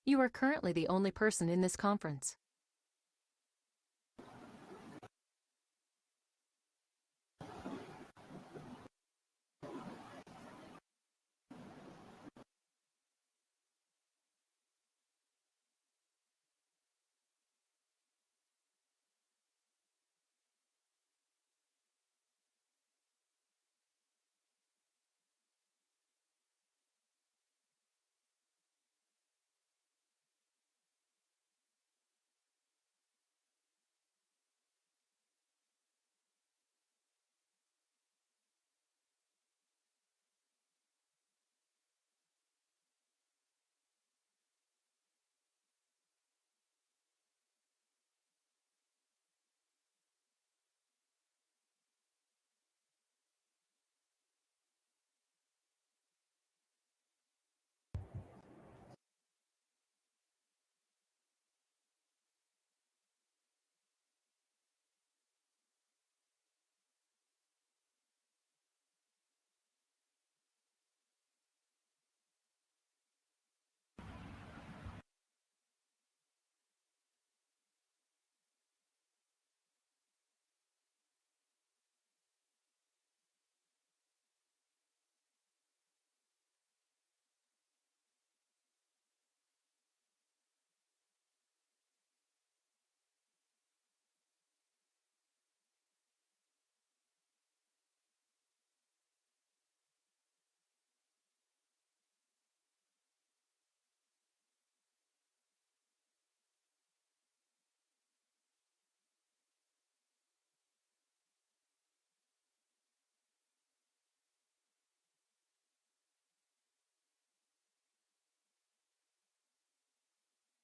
You are currently the only person in this conference.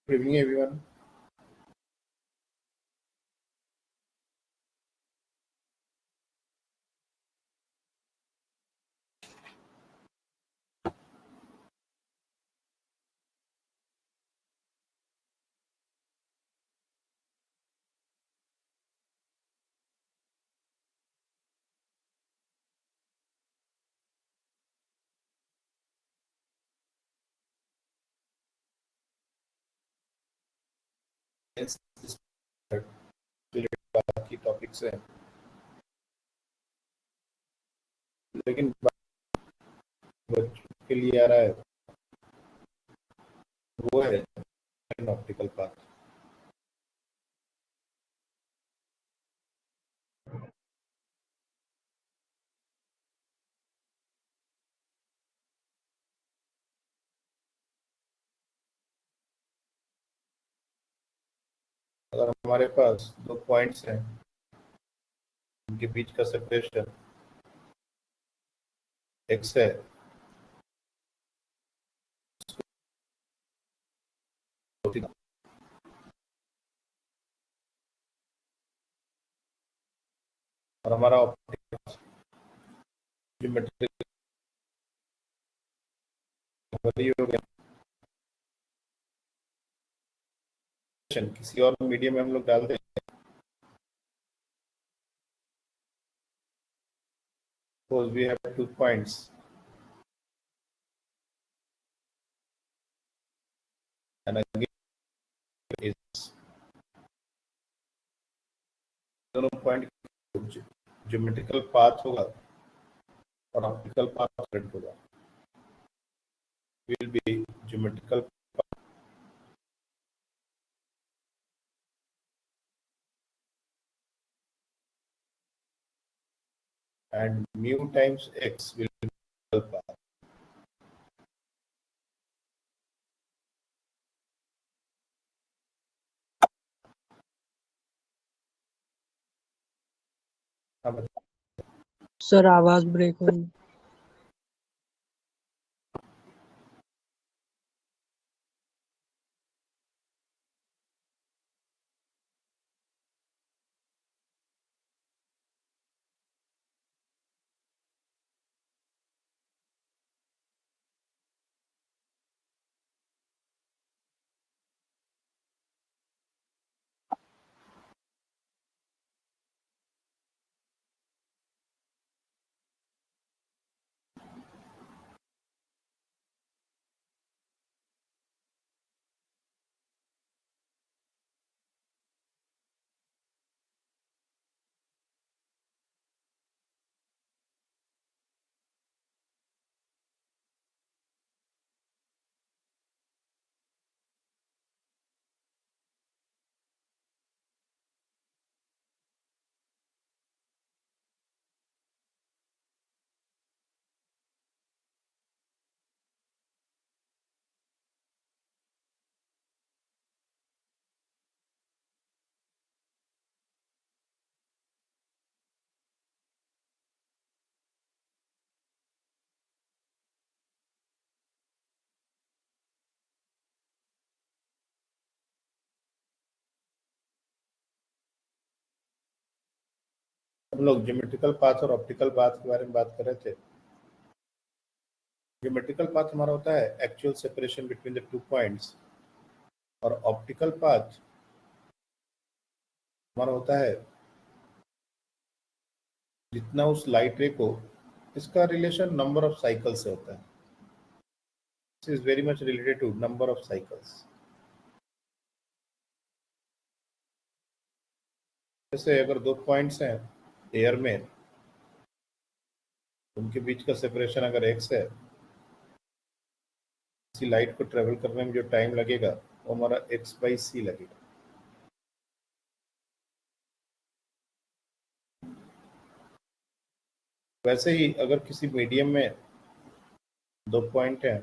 Good evening, everyone. Let's start बाकी topic से लेकिन बच्चों के लिए आ रहा है वो है ऑप्टिकल पाथ। अगर हमारे पास दो पॉइंट्स हैं उनके बीच का सेपरेशन x है और हमारा ऑप्टिकल ज्योमेट्रिक हो गया। किसी और मीडियम में हम लोग डालते हैं। Suppose we have 2 points and again is दोनों पॉइंट ज्योमेट्रिकल पाथ होगा और ऑप्टिकल पाथ डिफरेंट होगा। will be geometrical and mu times x will be path. Sir आवाज ब्रेक हो रही। हम लोग ज्योमेट्रिकल पाथ और ऑप्टिकल पाथ के बारे में बात कर रहे थे। ज्योमेट्रिकल पाथ हमारा होता है actual separation between the 2 points, और ऑप्टिकल पाथ हमारा होता है जितना उस लाइट रे को, इसका रिलेशन नंबर ऑफ साइकिल से होता है। This is very much related to number of cycles. जैसे अगर 2 पॉइंट्स हैं एयर में, उनके बीच का सेपरेशन अगर x है, किसी लाइट को ट्रेवल करने में जो टाइम लगेगा वो हमारा x/c लगेगा। वैसे ही अगर किसी मीडियम में 2 पॉइंट हैं,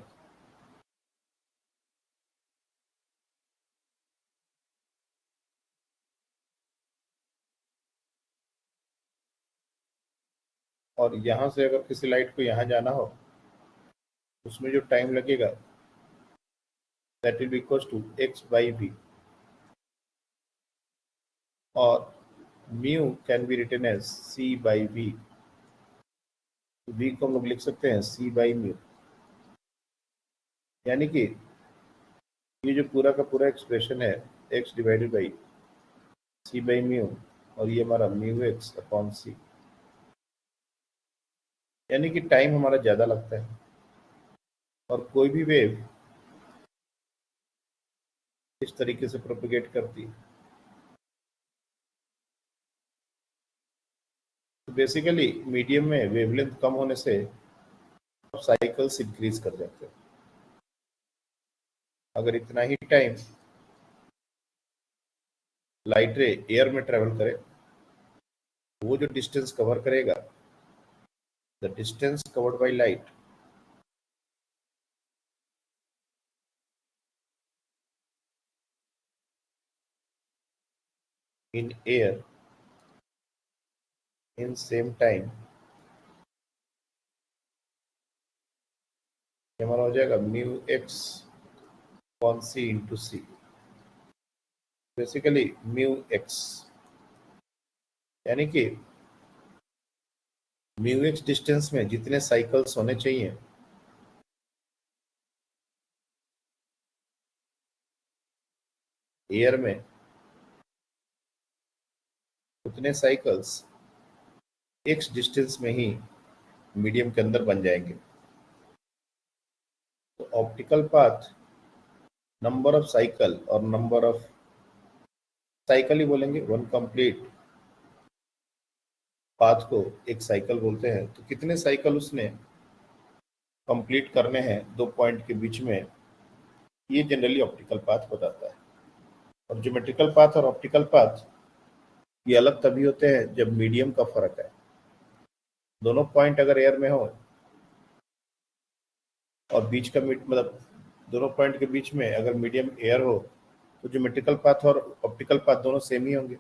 और यहाँ से अगर किसी लाइट को यहाँ जाना हो, उसमें जो टाइम लगेगा that will be equal to x/v, और mu can be written as c/v। v को हम लोग लिख सकते हैं c/μ, यानी कि ये जो पूरा का पूरा एक्सप्रेशन है x डिवाइडेड बाई c/μ, और ये हमारा μx/c, यानी कि टाइम हमारा ज़्यादा लगता है। और कोई भी वेव इस तरीके से प्रोपेगेट करती है, तो बेसिकली मीडियम में वेवलेंथ कम होने से साइकिल्स इंक्रीज कर जाते हैं। अगर इतना ही टाइम लाइट रे एयर में ट्रेवल करे, वो जो डिस्टेंस कवर करेगा, the distance covered by light in air in same time, हमारा हो जाएगा μx/c into c। Basically μx, यानी कि μx डिस्टेंस में जितने साइकिल्स होने चाहिए, एयर में उतने साइकिल्स x डिस्टेंस में ही मीडियम के अंदर बन जाएंगे। तो optical path number of cycle, और नंबर ऑफ साइकिल ही बोलेंगे, वन कंप्लीट पाथ को एक साइकिल बोलते हैं। तो कितने साइकिल उसने कंप्लीट करने हैं 2 पॉइंट के बीच में, ये जनरली ऑप्टिकल पाथ बताता है। और ज्योमेट्रिकल पाथ और ऑप्टिकल पाथ ये अलग तभी होते हैं जब मीडियम का फर्क है। दोनों पॉइंट अगर एयर में हो और बीच का मतलब दोनों पॉइंट के बीच में अगर मीडियम एयर हो, तो ज्योमेट्रिकल पाथ और ऑप्टिकल पाथ दोनों सेम ही होंगे।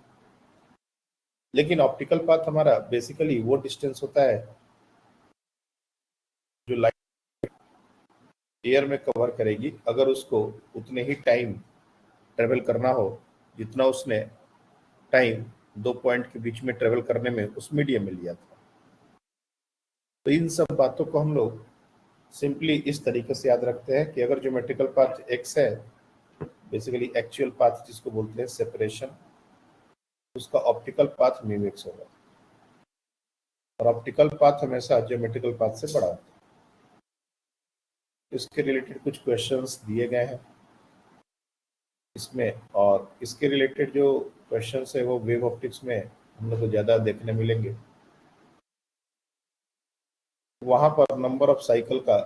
लेकिन ऑप्टिकल पाथ हमारा बेसिकली वो डिस्टेंस होता है जो लाइट एयर में कवर करेगी, अगर उसको उतने ही टाइम ट्रेवल करना हो जितना उसने टाइम 2 पॉइंट के बीच में ट्रेवल करने में उस मीडियम में लिया था। तो इन सब बातों को हम लोग सिंपली इस तरीके से याद रखते हैं कि अगर ज्योमेट्रिकल पाथ x है, बेसिकली एक्चुअल पाथ जिसको बोलते हैं सेपरेशन, उसका ऑप्टिकल पाथ μx होगा, और ऑप्टिकल पाथ हमेशा ज्योमेट्रिकल पाथ से बड़ा होता है। इसके रिलेटेड कुछ क्वेश्चंस दिए गए हैं इसमें, और इसके रिलेटेड जो क्वेश्चंस है वो वेव ऑप्टिक्स में हम लोग को ज़्यादा देखने मिलेंगे। वहाँ पर नंबर ऑफ साइकिल का,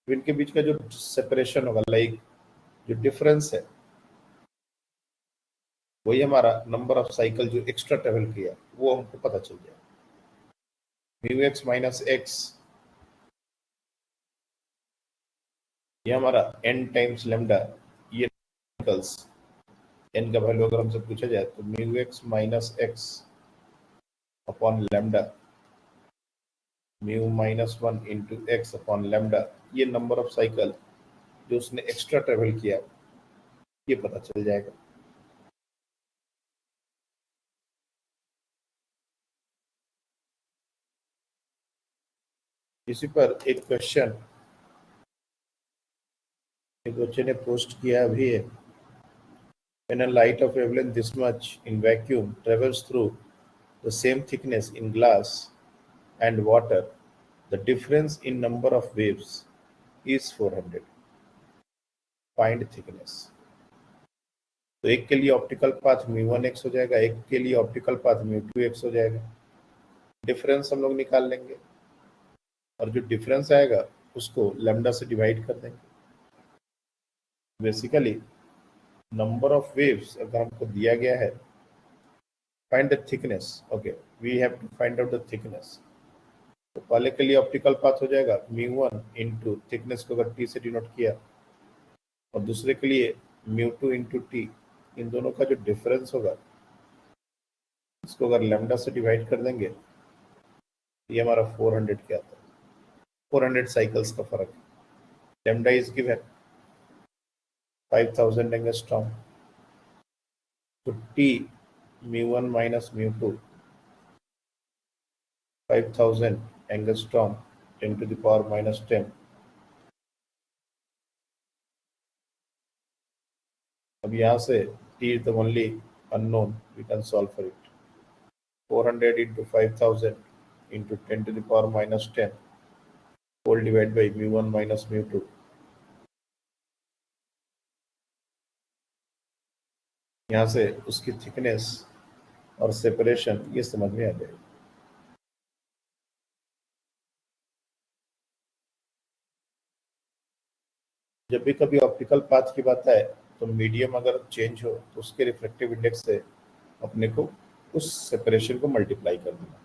इनके बीच का जो सेपरेशन होगा, लाइक जो डिफरेंस है, वही हमारा नंबर ऑफ साइकिल जो एक्स्ट्रा ट्रेवल किया वो हमको पता चल जाएगा। μx माइनस x, ये हमारा n टाइम्स लैम्डा, ये साइकिल्स n का वैल्यू अगर हमसे पूछा जाए तो μx minus x upon lambda, mu minus 1 into x upon lambda, ये नंबर ऑफ साइकिल जो उसने एक्स्ट्रा ट्रेवल किया ये पता चल जाएगा। इसी पर एक क्वेश्चन एक बच्चे ने पोस्ट किया अभी है, when a light of wavelength this much in vacuum travels through the same thickness in glass and water, the difference in number of waves is 400. Find thickness. तो एक के लिए ऑप्टिकल पाथ μ1x हो जाएगा, एक के लिए ऑप्टिकल पाथ μ2x हो जाएगा। डिफरेंस हम लोग निकाल लेंगे और जो डिफरेंस आएगा उसको लैम्डा से डिवाइड कर देंगे। बेसिकली नंबर ऑफ वेव्स अगर हमको दिया गया है, find the thickness. Okay, we have to find out the thickness. तो पहले के लिए ऑप्टिकल पाथ हो जाएगा μ1 इंटू थिकनेस को अगर t से डिनोट किया, और दूसरे के लिए μ2 इंटू टी। इन दोनों का जो डिफरेंस होगा इसको अगर लैम्डा से डिवाइड कर देंगे, ये हमारा 400 क्या आता है, 400 साइकिल्स का फर्क है। लैम्डा इज गिवन 5000 एंगस्ट्रॉम, तो T μ1 minus μ2 5000 angstrom 10 to the power minus 10। अब यहाँ से t is the only unknown, we can solve for it। 400 into 5000 into 10 to the power minus 10 whole divided by μ1 minus μ2। यहाँ से उसकी thickness और separation ये समझ में आ जाएगा। जब भी कभी ऑप्टिकल पाथ की बात आए तो मीडियम अगर चेंज हो तो उसके रिफ्लेक्टिव इंडेक्स से अपने को उस सेपरेशन को मल्टीप्लाई कर देना।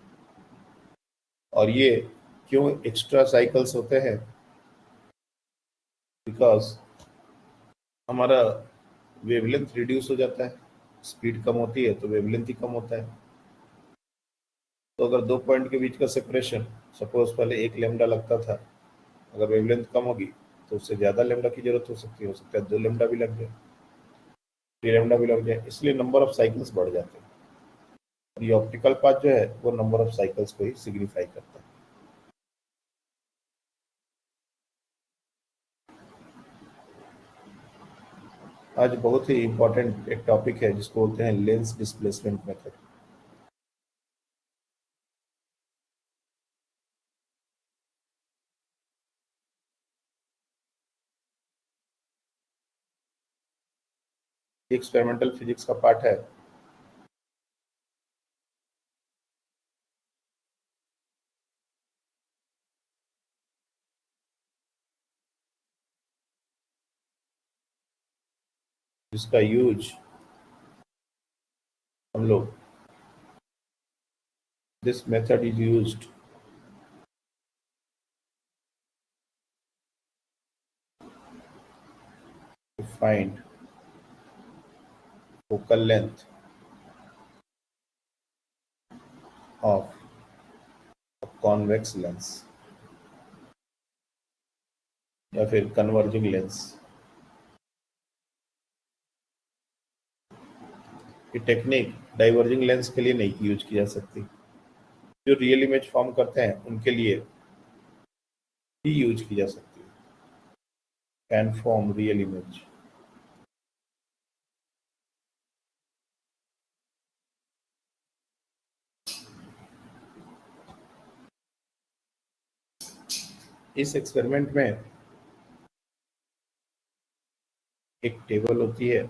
और ये क्यों एक्स्ट्रा साइकिल्स होते हैं, बिकॉज हमारा वेवलेंथ रिड्यूस हो जाता है, स्पीड कम होती है तो वेवलेंथ ही कम होता है। तो अगर दो पॉइंट के बीच का सेपरेशन सपोज पहले 1 लैम्डा लगता था, अगर वेवलेंथ कम होगी तो उससे ज़्यादा लैम्डा की जरूरत हो सकता है 2 लैम्डा भी लग जाए, 3 लैम्डा भी लग जाए, इसलिए नंबर ऑफ साइकिल्स बढ़ जाते हैं। ये ऑप्टिकल पाथ जो है वो नंबर ऑफ साइकिल्स को ही सिग्निफाई करता है। आज बहुत ही इंपॉर्टेंट एक टॉपिक है जिसको बोलते हैं lens displacement method. Experimental physics का पार्ट है। जिसका यूज हम लोग this method is used to find focal length of a convex lens या फिर कन्वर्जिंग लेंस। ये टेक्निक डाइवर्जिंग लेंस के लिए नहीं यूज की जा सकती, जो रियल इमेज फॉर्म करते हैं उनके लिए ही यूज की जा सकती है। Can form real image. इस एक्सपेरिमेंट में एक टेबल होती है,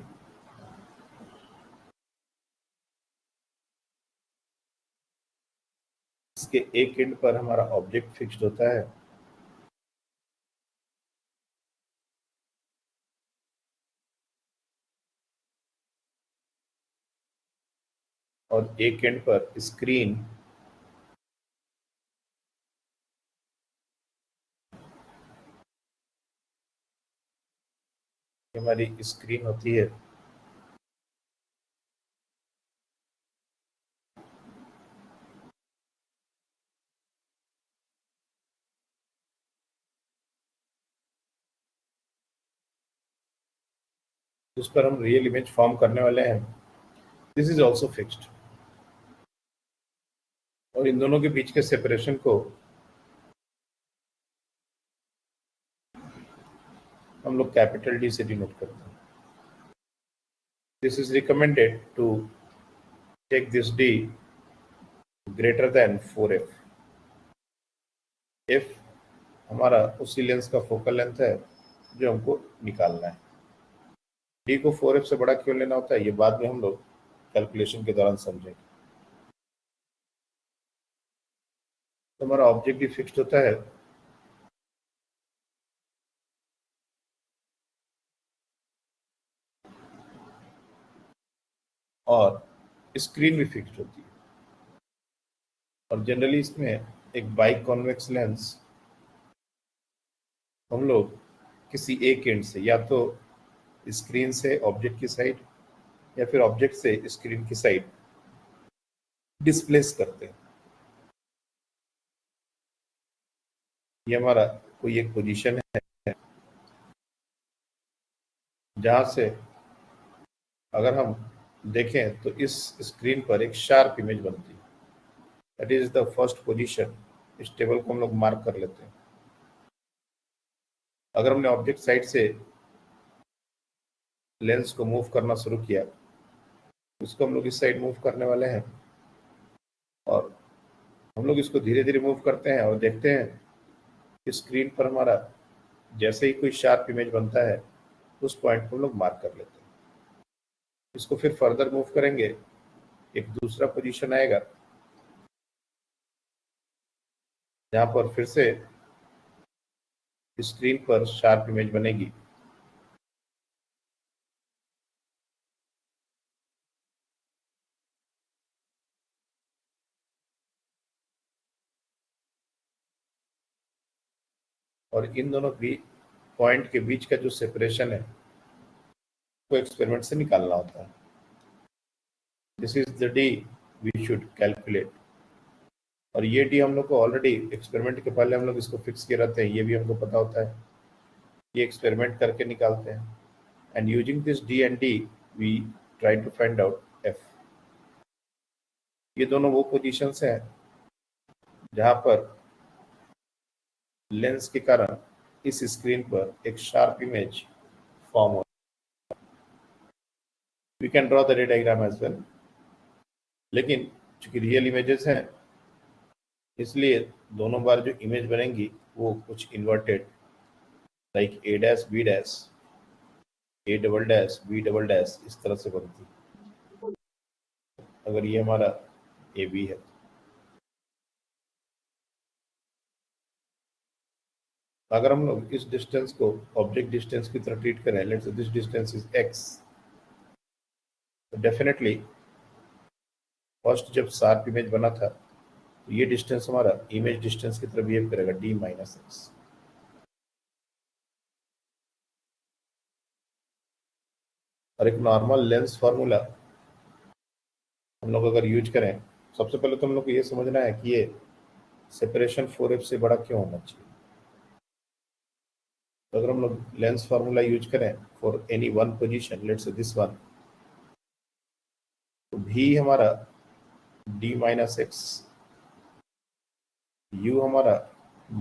इसके एक एंड पर हमारा ऑब्जेक्ट फिक्स्ड होता है और एक एंड पर स्क्रीन हमारी स्क्रीन होती है। उस पर हम रियल इमेज फॉर्म करने वाले हैं। दिस इज ऑल्सो फिक्स्ड, और इन दोनों के बीच के सेपरेशन को हम लोग कैपिटल डी से डिनोट करते हैं. This is recommended to take this D greater than 4f. f हमारा उसी लेंस का फोकल लेंथ है जो हमको निकालना है. डी को 4f से बड़ा क्यों लेना होता है ये बाद में हम लोग कैलकुलेशन के दौरान समझेंगे. तो हमारा ऑब्जेक्टिव फिक्स्ड होता है और स्क्रीन भी फिक्स्ड होती है. और जनरली इसमें एक बाई कॉन्वेक्स लेंस हम लोग किसी एक एंड से, या तो स्क्रीन से ऑब्जेक्ट की साइड या फिर ऑब्जेक्ट से स्क्रीन की साइड डिस्प्लेस करते हैं. ये हमारा कोई एक पोजीशन है जहां से अगर हम देखें तो इस स्क्रीन पर एक शार्प इमेज बनती है. That is the first position. इस टेबल को हम लोग मार्क कर लेते हैं. अगर हमने ऑब्जेक्ट साइड से लेंस को मूव करना शुरू किया, उसको हम लोग इस साइड मूव करने वाले हैं और हम लोग इसको धीरे धीरे मूव करते हैं और देखते हैं कि स्क्रीन पर हमारा जैसे ही कोई शार्प इमेज बनता है उस पॉइंट को हम लोग मार्क कर लेते हैं. इसको फिर फर्दर मूव करेंगे, एक दूसरा पोजीशन आएगा जहां पर फिर से स्क्रीन पर शार्प इमेज बनेगी. और इन दोनों भी पॉइंट के बीच का जो सेपरेशन है वो एक्सपेरिमेंट से निकालना होता है. This is the D we should calculate. और ये डी हम लोग को ऑलरेडी एक्सपेरिमेंट के पहले हम लोग इसको फिक्स किए रहते हैं, ये भी हमको पता होता है. ये एक्सपेरिमेंट करके निकालते हैं. And using this D and D we try to find out F. ये दोनों वो पोजीशंस हैं जहां पर लेंस के कारण इस स्क्रीन पर एक शार्प इमेज फॉर्म हो. We can draw the ray diagram as well. लेकिन चूंकि रियल इमेजेस हैं इसलिए दोनों बार जो इमेज बनेंगी वो कुछ inverted, like A dash B dash, A double dash B double dash, इस तरह से बनती. अगर ये हमारा ए बी है अगर हम लोग इस डिस्टेंस को ऑब्जेक्ट डिस्टेंस की तरह ट्रीट करें, let's say this distance is x, तो डेफिनेटली फर्स्ट जब शार्प इमेज बना था तो ये डिस्टेंस हमारा इमेज डिस्टेंस की तरह बिहेव करेगा d माइनस एक्स. और एक नॉर्मल लेंस फार्मूला हम लोग अगर यूज करें, सबसे पहले तो हम लोग को ये समझना है कि ये सेपरेशन 4f से बड़ा क्यों होना चाहिए. तो अगर हम लोग लेंस फार्मूला यूज करें for any one position, let's say this one, तो भी हमारा d माइनस एक्स, u हमारा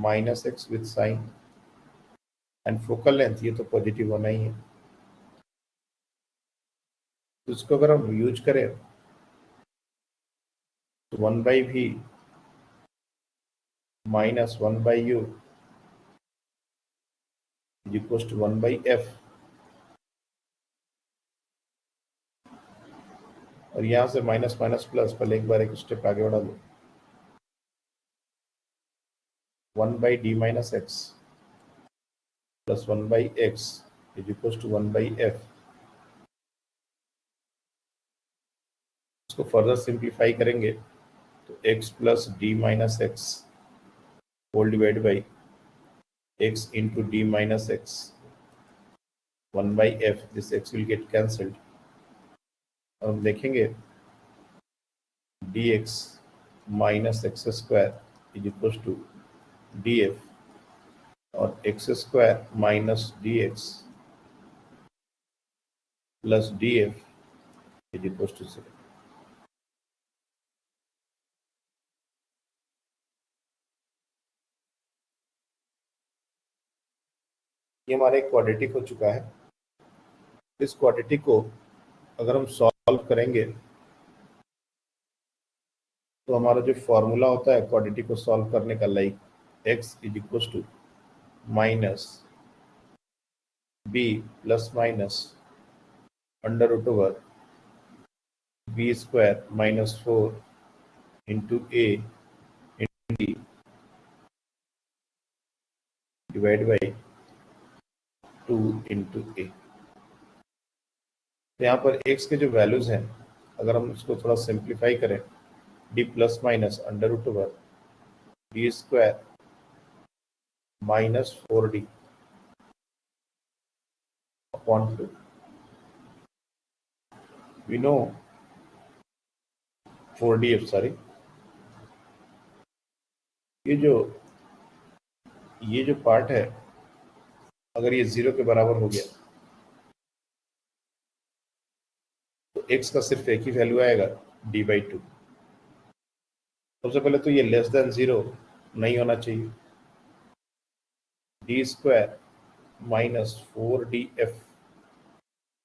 minus x with sign, and focal length ये तो पॉजिटिव होना ही है. तो इसको अगर हम यूज करें तो 1/v minus 1/u is equal to 1/f. और यहां से माइनस माइनस प्लस, पहले एक बार एक स्टेप आगे बढ़ा दो, 1/d minus X plus 1/x is equal to 1/f. इसको फर्दर सिंप्लीफाई करेंगे तो x plus D minus X whole divide by x into D minus X 1/f. This x will get cancelled और हम देखेंगे dx minus X square is equal to df और X square minus dx plus df is equal to 0. ये हमारा एक quadratic हो चुका है। इस क्वाड्रेटिक को अगर हम सॉल्व करेंगे तो हमारा जो फॉर्मूला होता है क्वाड्रेटिक को सॉल्व करने का, like x is equal to minus b plus minus under root over b square minus 4 into a into d divide by 2 into a। तो यहाँ पर x के जो वैल्यूज हैं, अगर हम इसको थोड़ा सिंप्लीफाई करें, d plus minus under root over b square minus 4d upon 2। We know 4df, sorry, ये जो पार्ट है, अगर ये 0 के बराबर हो गया तो x का सिर्फ एक ही वैल्यू आएगा, d/2। सबसे पहले तो ये लेस देन 0 नहीं होना चाहिए। d square minus 4df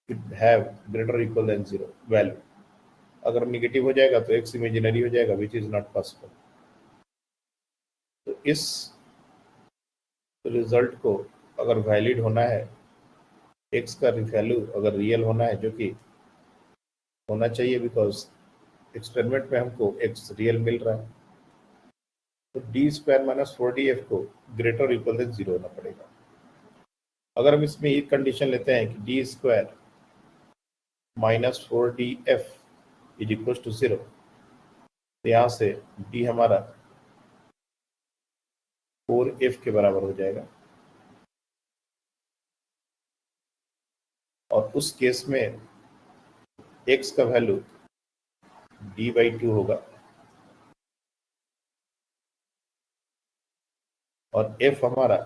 should have greater or equal than 0 value. अगर निगेटिव हो जाएगा तो x इमेजिनरी हो जाएगा, विच इज नॉट पॉसिबल। तो इस रिजल्ट को अगर वैलिड होना है, x का वैल्यू अगर रियल होना है, जो कि होना चाहिए बिकॉज एक्सपेरिमेंट में हमको x रियल मिल रहा है, तो d स्क्वायर माइनस 4df को ग्रेटर और इक्वल देन 0 होना पड़ेगा। अगर हम इसमें एक कंडीशन लेते हैं कि d square minus 4df is equal to 0, तो यहाँ से d हमारा 4f के बराबर हो जाएगा, और उस केस में x का वैल्यू d/2 होगा और f हमारा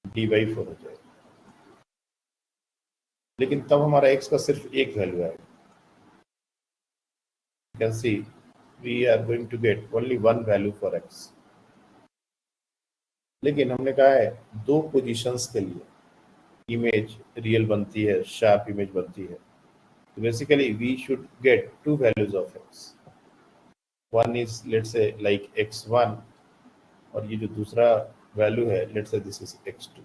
d/4 हो जाएगा। लेकिन तब हमारा x का सिर्फ एक वैल्यू आएगा। You can see we are going to get only one value for x। लेकिन हमने कहा है दो पोजीशंस के लिए इमेज रियल बनती है, शार्प इमेज बनती है, तो basically we should get two values of x। One is let's say like x1, और ये जो दूसरा वैल्यू है let's say this is x2।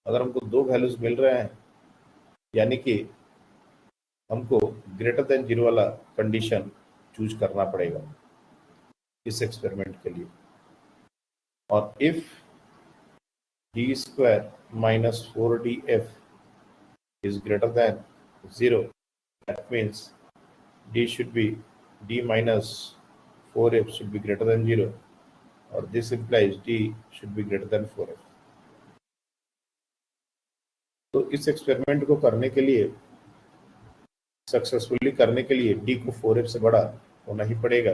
अगर हमको दो वैल्यूज मिल रहे हैं, यानी कि हमको ग्रेटर देन 0 वाला कंडीशन चूज करना पड़ेगा इस एक्सपेरिमेंट के लिए। और if d square minus 4df is greater than 0, that means d minus 4f should be greater than 0, or this implies d should be greater than 4f। तो इस experiment को करने के लिए, सक्सेसफुली करने के लिए d को 4f से बड़ा होना ही पड़ेगा।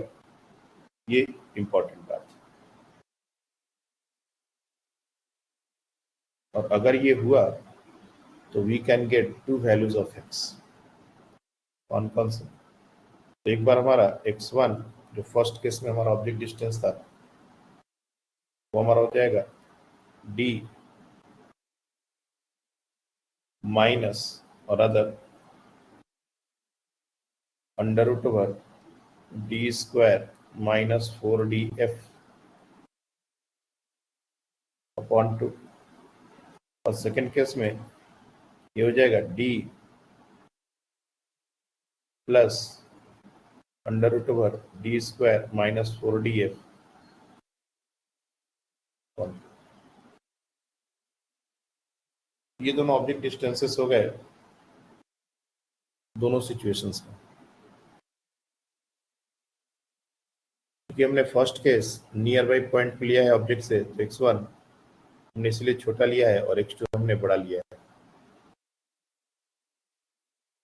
ये इंपॉर्टेंट बात है। और अगर ये हुआ तो we can get two values of x। कौन से? तो एक बार हमारा x1 जो फर्स्ट केस में हमारा ऑब्जेक्ट डिस्टेंस था, वो हमारा हो जाएगा d माइनस और other under root over d square minus 4df upon 2। और सेकेंड केस में ये हो जाएगा d plus under root over d square minus 4df। ये दोनों ऑब्जेक्ट डिस्टेंसेस हो गए दोनों सिचुएशंस में। क्योंकि हमने first case near by point पे लिया है ऑब्जेक्ट से, तो x1 हमने इसलिए छोटा लिया है और x2 हमने बड़ा लिया है।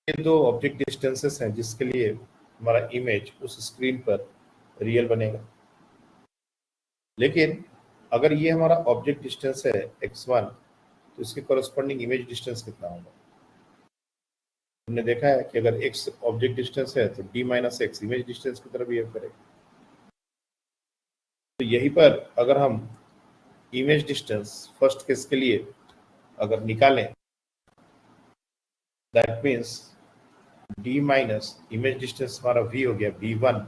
ये दो ऑब्जेक्ट डिस्टेंसेस हैं जिसके लिए हमारा इमेज उस स्क्रीन पर रियल बनेगा। लेकिन अगर ये हमारा ऑब्जेक्ट डिस्टेंस है x1, तो इसके कॉरेस्पॉन्डिंग इमेज डिस्टेंस कितना होगा? हमने देखा है कि अगर x ऑब्जेक्ट डिस्टेंस है तो d minus x image distance की तरह बिहेव करेगा। तो यहीं पर अगर हम इमेज डिस्टेंस फर्स्ट केस के लिए अगर निकालें, that means d minus image distance हमारा v हो गया v1,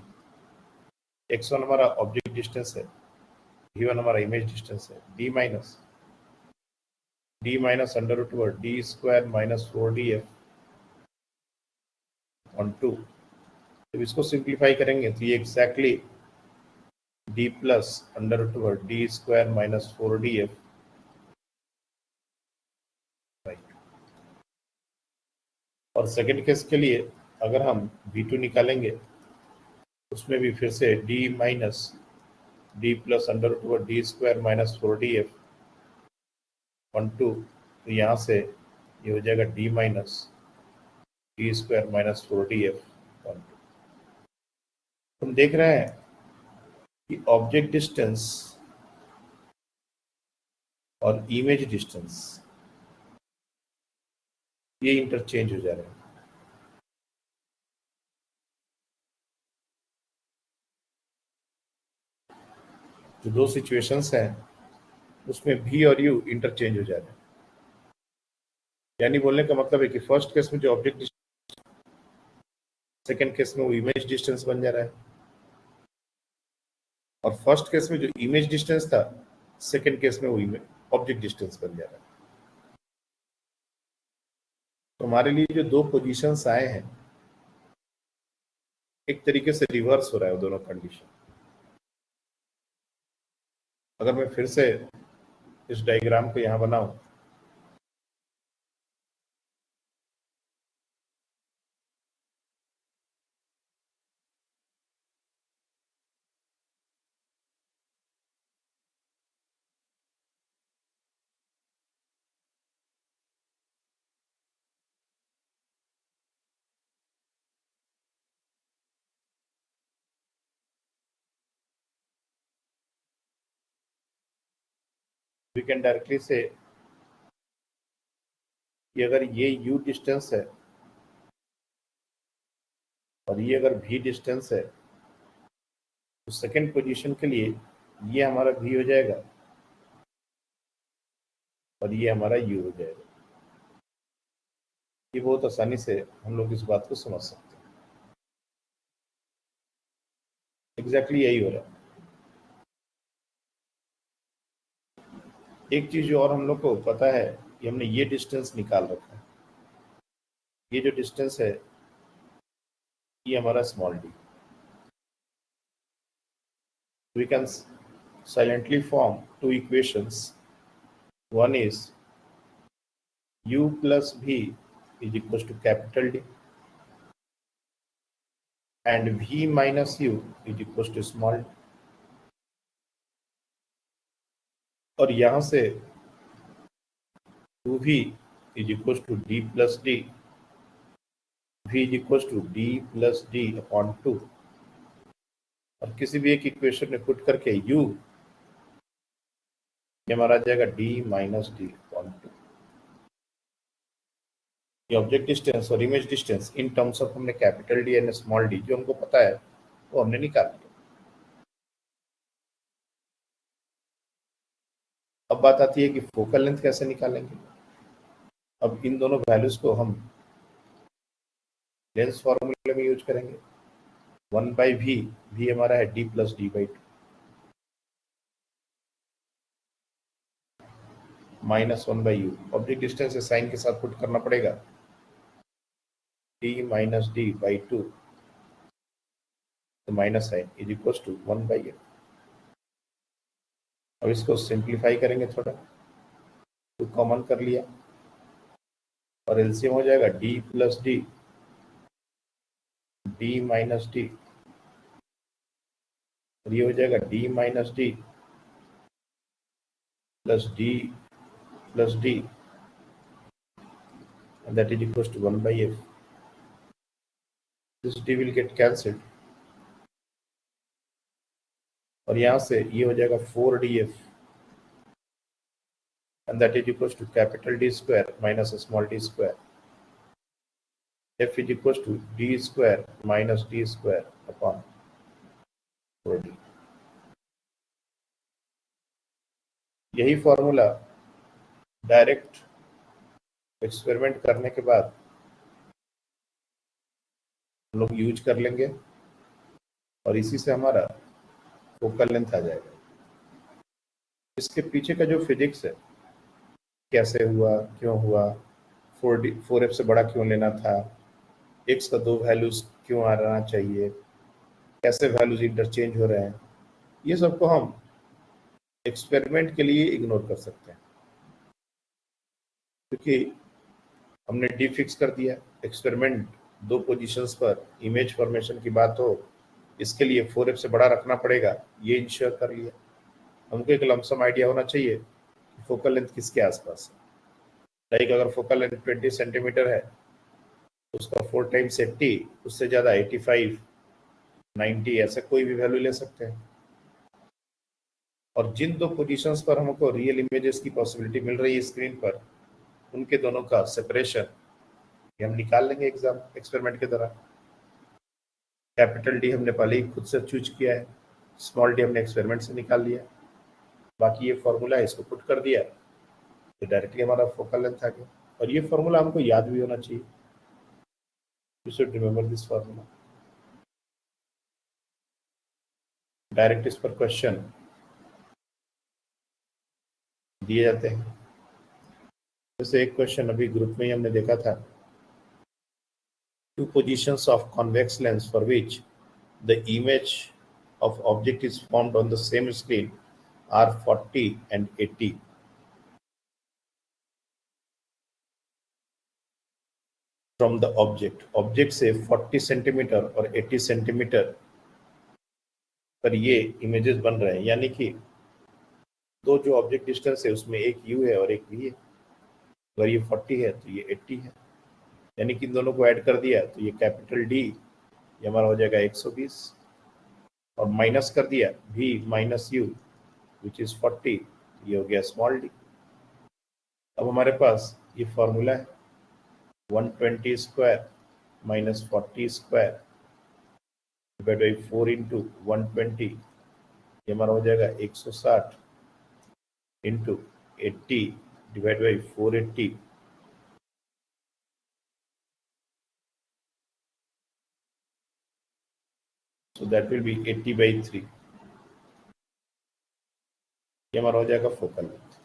x1 हमारा ऑब्जेक्ट डिस्टेंस है, v1 हमारा इमेज डिस्टेंस है, d minus under root over d square minus 4df on 2। तो इसको सिंप्लीफाई करेंगे तो ये exactly d plus under root over d square minus 4df, और सेकेंड केस के लिए अगर हम v2 निकालेंगे उसमें भी फिर से d minus d plus under root over d square minus 4df on 2। तो यहाँ से ये हो जाएगा d minus d square minus 4df on 2। हम देख रहे हैं कि ऑब्जेक्ट डिस्टेंस और इमेज डिस्टेंस ये इंटरचेंज हो जा रहे हैं। जो दो सिचुएशंस हैं उसमें v और u इंटरचेंज हो जा रहे हैं। यानी बोलने का मतलब है कि फर्स्ट केस में जो ऑब्जेक्ट डिस्टेंस, सेकेंड केस में वो इमेज डिस्टेंस बन जा रहा है, और फर्स्ट केस में जो इमेज डिस्टेंस था सेकेंड केस में वो ऑब्जेक्ट डिस्टेंस बन जा रहा है। तो हमारे लिए जो दो पोजीशंस आए हैं एक तरीके से रिवर्स हो रहा है वो दोनों कंडीशन। अगर मैं फिर से इस डायग्राम को यहां बनाऊं, वी कैन डायरेक्टली से कि अगर ये u डिस्टेंस है और ये अगर v डिस्टेंस है तो सेकेंड पोजीशन के लिए ये हमारा v हो जाएगा और ये हमारा u हो जाएगा। ये बहुत आसानी से हम लोग इस बात को समझ सकते हैं। एग्जैक्टली यही हो रहा है। एक चीज और हम लोग को पता है कि हमने ये डिस्टेंस निकाल रखा है। ये जो डिस्टेंस है ये हमारा small d। We can silently form two equations. One is u plus v is equals to capital D and v minus u is equals to small d. और यहाँ से 2v is equals to d plus d, v is equals to d plus d upon 2, और किसी भी एक equation में put करके u ये हमारा आ जाएगा d माइनस डी अपॉन 2। ये ऑब्जेक्ट डिस्टेंस और image distance in terms of हमने capital D and small D जो हमको पता है वो हमने निकाल लिया। अब बात आती है कि फोकल लेंथ कैसे निकालेंगे। अब इन दोनों वैल्यूज को हम लेंस फॉर्मूले में यूज करेंगे। 1 बाई वी, वी हमारा है d plus d by 2 minus 1 by you. Object distance से साइन के साथ पुट करना पड़ेगा d माइनस डी बाई 2 तो minus sign is equal to 1 by f. अब इसको सिंप्लीफाई करेंगे थोड़ा तो कॉमन कर लिया और एलसीएम हो जाएगा d plus D, d minus D, और ये हो जाएगा d minus d plus D plus D and that is equals to 1 by f. This d will get cancelled और यहाँ से ये हो जाएगा 4df and that is equals to capital D square minus small d square. F is equals to d square minus d square upon 4d. यही formula direct experiment करने के बाद हम लोग यूज कर लेंगे और इसी से हमारा फोकल लेंथ आ जाएगा। इसके पीछे का जो फिजिक्स है, कैसे हुआ, क्यों हुआ, 4f से बड़ा क्यों लेना था, x का 2 वैल्यूज क्यों आ रहना चाहिए, कैसे वैल्यूज इंटरचेंज हो रहे हैं, ये सबको हम एक्सपेरिमेंट के लिए इग्नोर कर सकते हैं, क्योंकि हमने डी फिक्स कर दिया। एक्सपेरिमेंट 2 पोजीशंस पर इमेज फॉर्मेशन की बात हो, इसके लिए 4f से बड़ा रखना पड़ेगा, ये इंश्योर कर लिया। हमको एक लमसम आइडिया होना चाहिए कि फोकल लेंथ किसके आसपास है। लाइक अगर फोकल लेंथ 20 सेंटीमीटर है तो उसका 4 टाइम्स 80, उससे ज़्यादा 85, 90 ऐसा कोई भी वैल्यू ले सकते हैं। और जिन 2 पोजीशंस पर हमको रियल इमेजेस की पॉसिबिलिटी मिल रही है स्क्रीन पर, उनके दोनों का सेपरेशन ये हम निकाल लेंगे एक्सपेरिमेंट के दौरान। कैपिटल डी हमने पहले ही खुद से चूज किया है, स्मॉल डी हमने एक्सपेरिमेंट से निकाल लिया, बाकी ये फॉर्मूला है, इसको पुट कर दिया तो डायरेक्टली हमारा फोकल लेंथ आ गया। और ये फॉर्मूला हमको याद भी होना चाहिए, you should remember this formula. Direct इस पर क्वेश्चन दिए जाते हैं। जैसे एक क्वेश्चन अभी ग्रुप में ही हमने देखा था, 2 positions of convex lens for which the image of object is formed on the same screen are 40 and 80. From the object से 40 सेंटीमीटर और 80 सेंटीमीटर पर ये इमेजेस बन रहे हैं, यानी कि 2 जो ऑब्जेक्ट डिस्टेंस है उसमें एक u है और एक v है। अगर ये 40 है तो ये 80 है, यानी कि इन दोनों को ऐड कर दिया तो ये कैपिटल D ये हमारा हो जाएगा 120, और माइनस कर दिया v minus u which is 40, ये हो गया स्मॉल d। अब हमारे पास ये फॉर्मूला है 120 square minus 40 square divide by 4 into 120, ये हमारा हो जाएगा 160 into 80 divide by 480, so that will be 80 by 3, ये हमारा हो जाएगा फोकल लेंथ।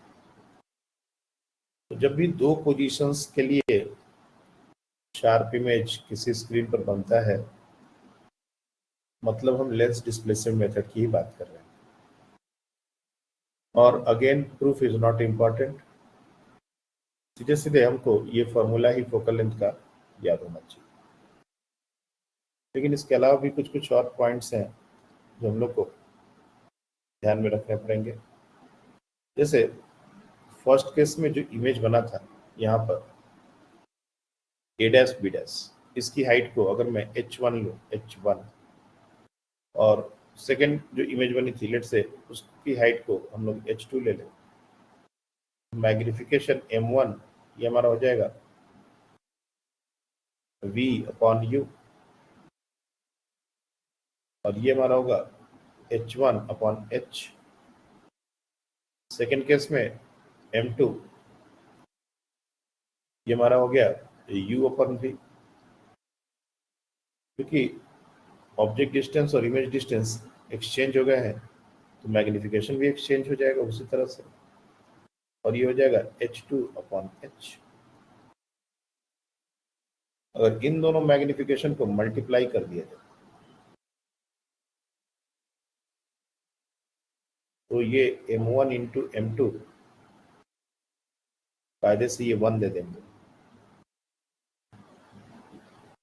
तो जब भी 2 पोजीशंस के लिए शार्प इमेज किसी स्क्रीन पर बनता है, मतलब हम लेंस डिस्प्लेसमेंट मेथड की ही बात कर रहे हैं। और again proof is not important, सीधे सीधे हमको ये फॉर्मूला ही फोकल लेंथ का याद होना चाहिए। लेकिन इसके अलावा भी कुछ कुछ और पॉइंट्स हैं जो हम लोग को ध्यान में रखने पड़ेंगे। जैसे फर्स्ट केस में जो इमेज बना था यहाँ पर a डैश b डैश, इसकी हाइट को अगर मैं h1 लूँ, h1, और सेकेंड जो इमेज बनी थी लेट से उसकी हाइट को हम लोग h2 ले लें, मैग्निफिकेशन m1 ये हमारा हो जाएगा v अपॉन u, और ये हमारा होगा h1 upon h। Second case में m2 ये हमारा हो गया u अपॉन v, क्योंकि ऑब्जेक्ट डिस्टेंस और इमेज डिस्टेंस एक्सचेंज हो गए हैं तो मैग्निफिकेशन भी एक्सचेंज हो जाएगा उसी तरह से, और ये हो जाएगा h2 अपॉन h। अगर इन दोनों मैग्निफिकेशन को मल्टीप्लाई कर दिया जाए तो ये m1 इंटू m2 कायदे से ये 1 दे देंगे,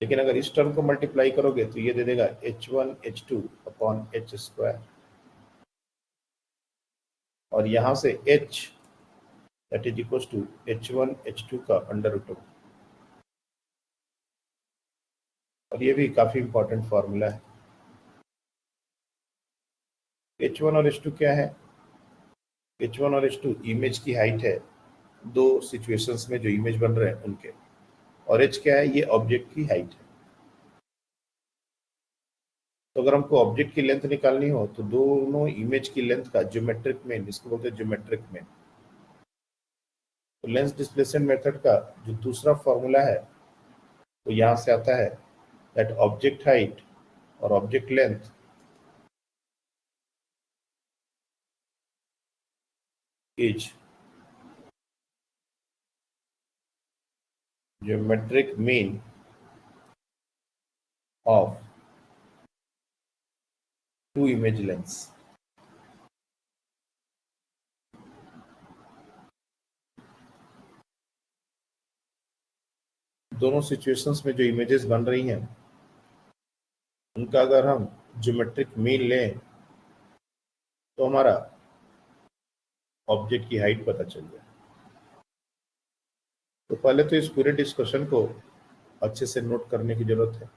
लेकिन अगर इस टर्म को मल्टीप्लाई करोगे तो ये दे देगा h1 h2 upon h square, और यहाँ से h that is equal to h1 h2 का अंडर रूट, और ये भी काफी इंपॉर्टेंट फॉर्मूला है। h1 और h2 क्या है? h1 और h2 इमेज की हाइट है 2 सिचुएशंस में जो इमेज बन रहे हैं उनके, और h क्या है? ये ऑब्जेक्ट की हाइट है। तो अगर हमको ऑब्जेक्ट की लेंथ निकालनी हो तो दोनों इमेज की लेंथ का ज्योमेट्रिक मीन, इसको बोलते हैं ज्योमेट्रिक मीन। तो लेंस डिस्प्लेसमेंट मेथड का जो दूसरा फॉर्मूला है तो यहां से आता है दैट ऑब्जेक्ट हाइट और object length is geometric mean of two image lengths। दोनों सिचुएशंस में जो इमेजेस बन रही हैं उनका अगर हम ज्योमेट्रिक मीन लें तो हमारा ऑब्जेक्ट की हाइट पता चल जाए। तो पहले तो इस पूरे डिस्कशन को अच्छे से नोट करने की जरूरत है।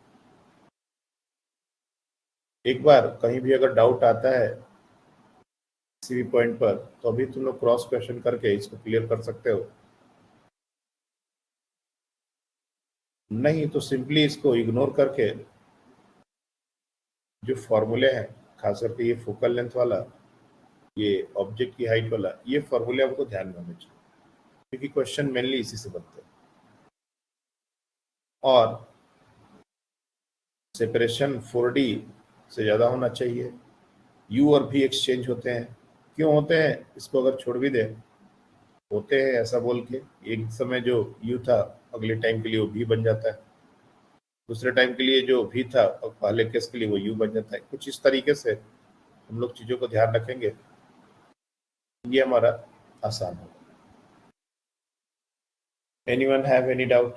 एक बार कहीं भी अगर डाउट आता है किसी भी पॉइंट पर तो अभी तुम लोग क्रॉस क्वेश्चन करके इसको क्लियर कर सकते हो, नहीं तो सिंपली इसको इग्नोर करके जो फॉर्मूले हैं, खास करके ये फोकल लेंथ वाला, ये ऑब्जेक्ट की हाइट वाला, ये फॉर्मूले हमको ध्यान में होने चाहिए क्योंकि क्वेश्चन मेनली इसी से बनते हैं। और सेपरेशन 4D से ज़्यादा होना चाहिए। यू और भी एक्सचेंज होते हैं। क्यों होते हैं इसको अगर छोड़ भी दें, होते हैं ऐसा बोल के, एक समय जो यू था अगले टाइम के लिए वो भी बन जाता है, दूसरे टाइम के लिए जो भी था और पहले केस के लिए वो यू बन जाता है। कुछ इस तरीके से हम लोग चीज़ों को ध्यान रखेंगे, ये हमारा आसान होगा। Anyone have any doubt?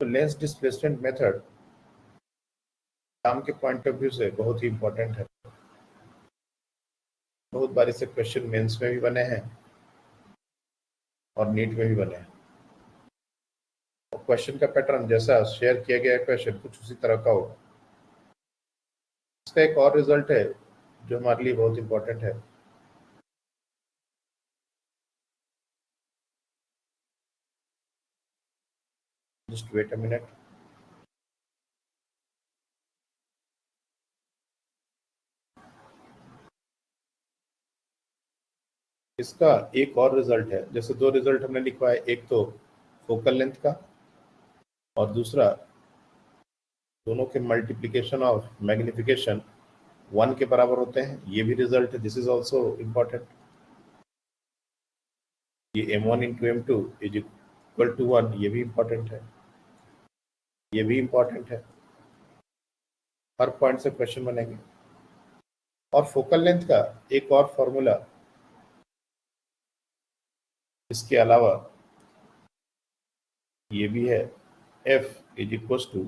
तो लेंस डिस्प्लेसमेंट मेथड काम के पॉइंट ऑफ व्यू से बहुत ही इंपॉर्टेंट है। बहुत बार इससे क्वेश्चन मेंस में भी बने हैं और नीट में भी बने हैं। क्वेश्चन का पैटर्न जैसा शेयर किया गया है क्वेश्चन कुछ उसी तरह का होगा। इसका एक और रिजल्ट है जो हमारे लिए बहुत इंपॉर्टेंट है। Just wait a minute. इसका एक और रिजल्ट है, जैसे दो रिजल्ट हमने लिखवाए, एक तो फोकल लेंथ का और दूसरा दोनों के मल्टीप्लिकेशन और मैग्निफिकेशन 1 के बराबर होते हैं, ये भी रिजल्ट है। This is also important. ये m1 into m2 is equal to 1, ये भी इम्पॉर्टेंट है, ये भी इम्पॉर्टेंट है। हर पॉइंट से क्वेश्चन बनेंगे। और फोकल लेंथ का एक और फॉर्मूला इसके अलावा ये भी है, f is equal to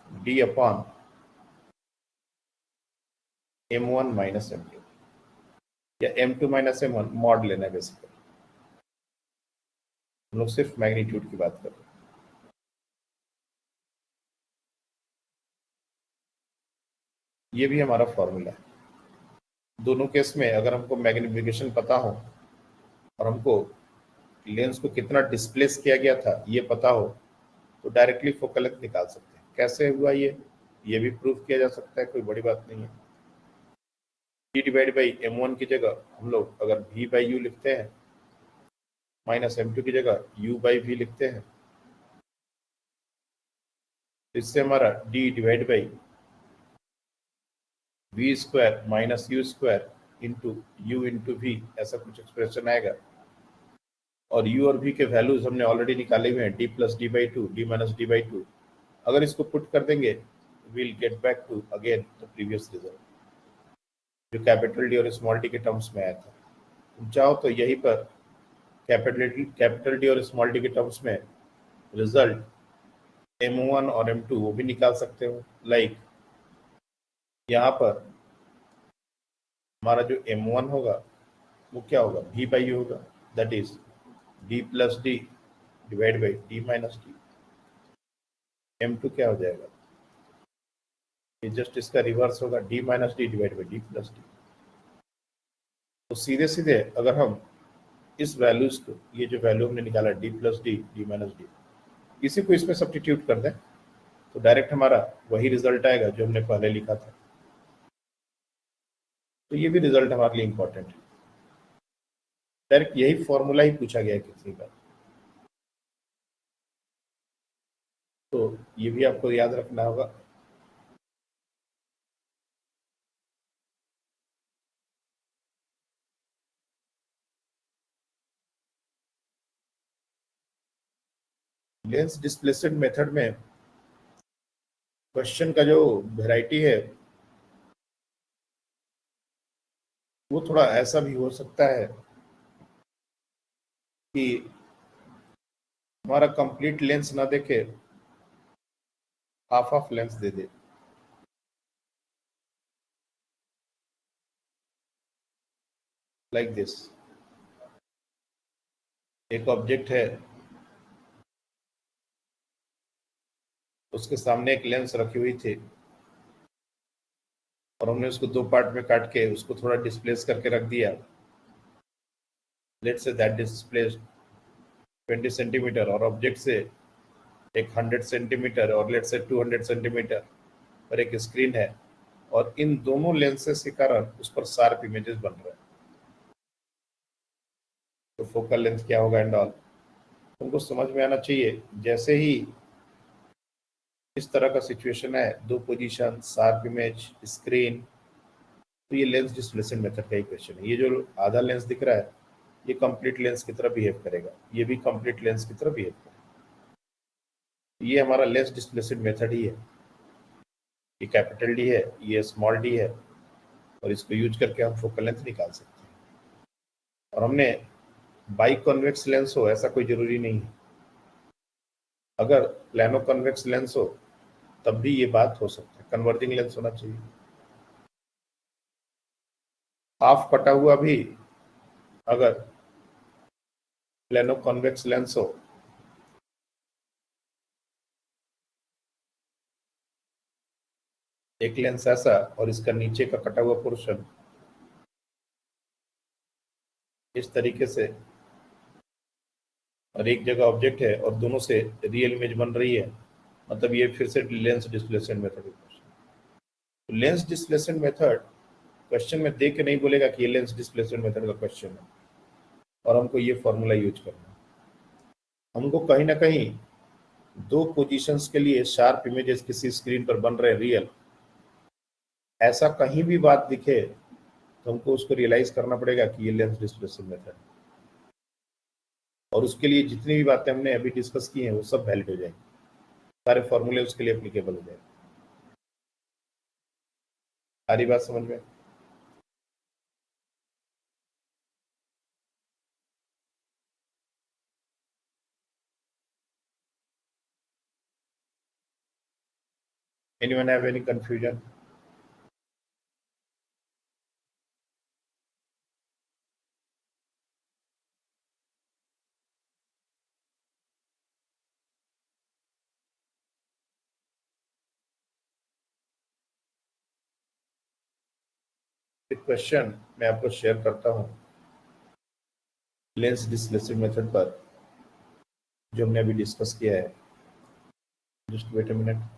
d upon m1 minus m2 या m2 माइनस m1, मॉड लेना है बेसिकली। हम लोग सिर्फ मैग्नीट्यूड की बात कर रहे हैं। ये भी हमारा फॉर्मूला है। दोनों केस में अगर हमको मैग्निफिकेशन पता हो और हमको लेंस को कितना डिस्प्लेस किया गया था ये पता हो तो डायरेक्टली फोकल लेंथ निकाल सकते हैं। कैसे हुआ ये भी प्रूफ किया जा सकता है, कोई बड़ी बात नहीं है। d डिवाइड बाई m1 की जगह हम लोग अगर v बाई यू लिखते हैं, माइनस m2 की जगह u बाई v लिखते हैं, इससे हमारा d divide by v square minus u square into u into v, ऐसा कुछ एक्सप्रेशन आएगा। और u और v के वैल्यूज हमने ऑलरेडी निकाले हुए हैं, d plus d by two, d minus d by two. अगर इसको पुट कर देंगे will get back to again the previous result जो कैपिटल डी और स्मॉल डी के टर्म्स में आया था। तुम चाहो तो यहीं पर कैपिटल डी और स्मॉल डी के टर्म्स में रिजल्ट m1 और m2 वो भी निकाल सकते हो। लाइक यहाँ पर हमारा जो m1 होगा वो क्या होगा, v बाई यू होगा, that is d plus D divide by d minus D. m2 क्या हो जाएगा, ये जस्ट इसका रिवर्स होगा, d minus D divide by D plus D. तो सीधे सीधे अगर हम इस वैल्यूज को, ये जो वैल्यू हमने निकाला d plus D, D minus D, इसी को इसमें सब्स्टिट्यूट कर दें तो डायरेक्ट हमारा वही रिजल्ट आएगा जो हमने पहले लिखा था। तो ये भी रिजल्ट हमारे लिए इंपॉर्टेंट है। डायरेक्ट यही फॉर्मूला ही पूछा गया है किसी बार, तो ये भी आपको याद रखना होगा। लेंस डिस्प्लेसमेंट मेथड में क्वेश्चन का जो वैरायटी है वो थोड़ा ऐसा भी हो सकता है कि हमारा कंप्लीट लेंस ना देखे, half half lens they they. Like this, एक ऑब्जेक्ट है, उसके सामने एक लेंस रखी हुई थी और हमने उसको दो पार्ट में काट के उसको थोड़ा डिस्प्लेस करके रख दिया। Let's say that displace 20 centimetre और ऑब्जेक्ट से एक 100 सेंटीमीटर और लेट्स से 200 सेंटीमीटर पर एक स्क्रीन है, और इन दोनों लेंसेस के कारण उस पर शार्प इमेजेस बन रहे हैं। तो फोकल लेंथ क्या होगा एंड ऑल तुमको समझ में आना चाहिए। जैसे ही इस तरह का सिचुएशन है, दो पोजीशन, शार्प इमेज, स्क्रीन, तो ये लेंस डिस्प्लेसमेंट मेथड का ही क्वेश्चन है। ये जो आधा लेंस दिख रहा है ये कंप्लीट लेंस की तरह बिहेव करेगा, ये भी कंप्लीट लेंस की तरह बिहेव करेगा। ये हमारा लेंस डिस्प्लेसमेंट मेथड ही है। ये कैपिटल डी है, ये स्मॉल डी है, और इसको यूज करके हम फोकल लेंथ निकाल सकते हैं। और हमने बाई कॉन्वेक्स लेंस हो ऐसा कोई जरूरी नहीं है। अगर प्लानो कॉन्वेक्स लेंस हो तब भी ये बात हो सकता है, कन्वर्जिंग लेंस होना चाहिए। हाफ कटा हुआ भी अगर प्लानो कॉन्वेक्स लेंस हो एक लेंस ऐसा और इसका नीचे का कटा हुआ पोर्शन इस तरीके से, और एक जगह ऑब्जेक्ट है और दोनों से रियल इमेज बन रही है, मतलब ये फिर से लेंस डिस्प्लेसमेंट मेथड है। तो लेंस डिस्प्लेसमेंट मेथड क्वेश्चन में देख के नहीं बोलेगा कि ये लेंस डिस्प्लेसमेंट मेथड का क्वेश्चन है और हमको ये फॉर्मूला यूज करना है। हमको कहीं ना कहीं दो पोजीशंस के लिए शार्प इमेजेस किसी स्क्रीन पर बन रहे हैं रियल, ऐसा कहीं भी बात दिखे तो हमको उसको रियलाइज करना पड़ेगा कि ये लेंस डिस्प्लेसमेंट मेथड है, और उसके लिए जितनी भी बातें हमने अभी डिस्कस की हैं वो सब वैलिड हो जाएंगी, सारे फॉर्मूले उसके लिए एप्लीकेबल हो जाएंगे। सारी बात समझ में? Anyone have any confusion? एक क्वेश्चन मैं आपको शेयर करता हूँ लेंस डिस्प्लेसमेंट मेथड पर, जो हमने अभी डिस्कस किया है। Just wait a minute.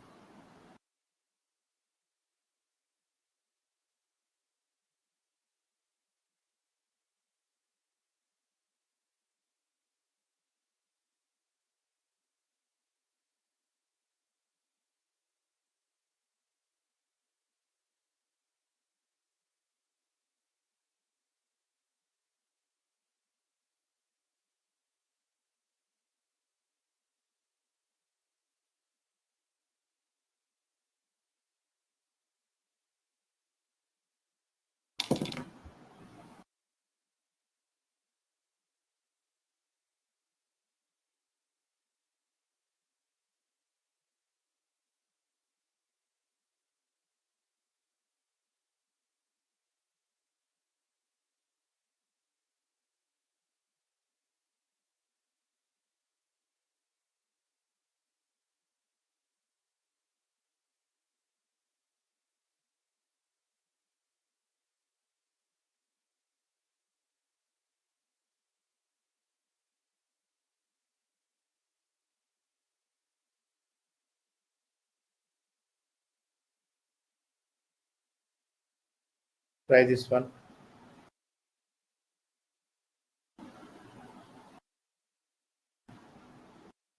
Try this one.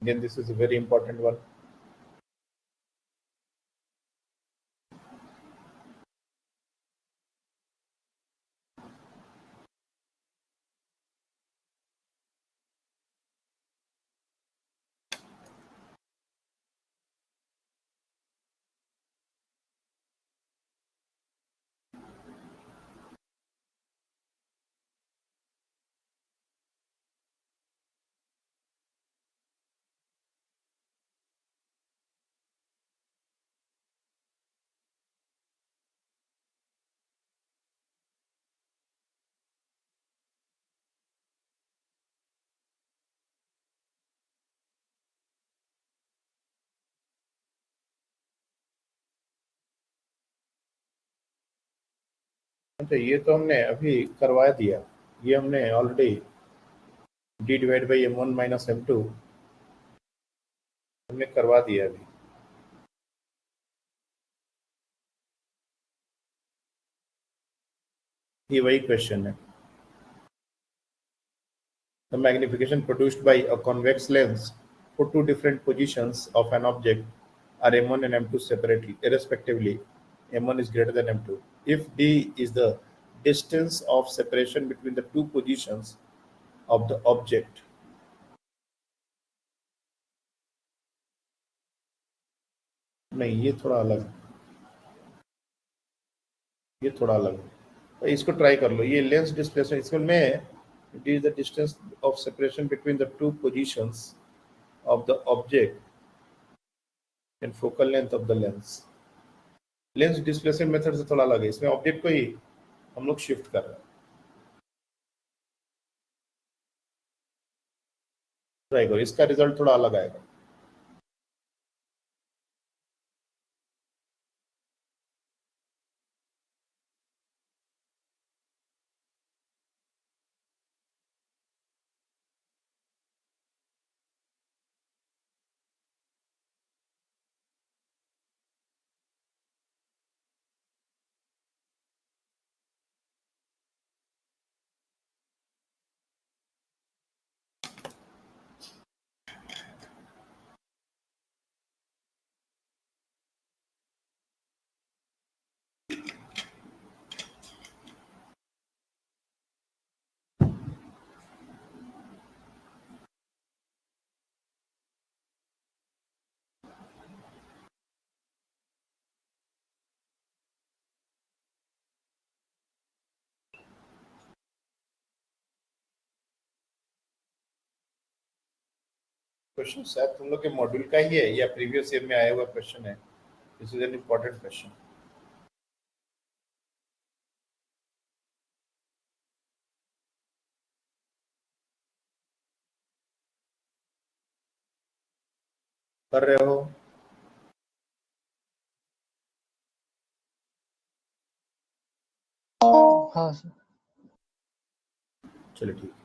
Again, this is a very important one. अच्छा, ये तो हमने अभी करवा दिया, ये हमने already d divide by m1 minus m2 हमने करवा दिया अभी। ये वही क्वेश्चन है। The magnification produced by a convex lens for two different positions of an object are m1 and m2 separately, irrespectively. m1 is greater than m2. If d is the distance of separation between the two positions of the object, नहीं ये थोड़ा अलग है, ये थोड़ा अलग है, तो इसको ट्राई कर लो। ये लेंस डिस्प्लेसमेंट, इसमें में it is the distance of separation between the two positions of the object and focal length of the lens. Lens displacement method से थोड़ा अलग है, इसमें ऑब्जेक्ट को ही हम लोग शिफ्ट कर रहे हैं। ट्राई करो, इसका रिजल्ट थोड़ा अलग आएगा। क्वेश्चन शायद तुम लोग के मॉड्यूल का ही है या प्रीवियस ईयर में आया हुआ क्वेश्चन है। This is an important question. कर रहे हो? हाँ सर। चलो ठीक है।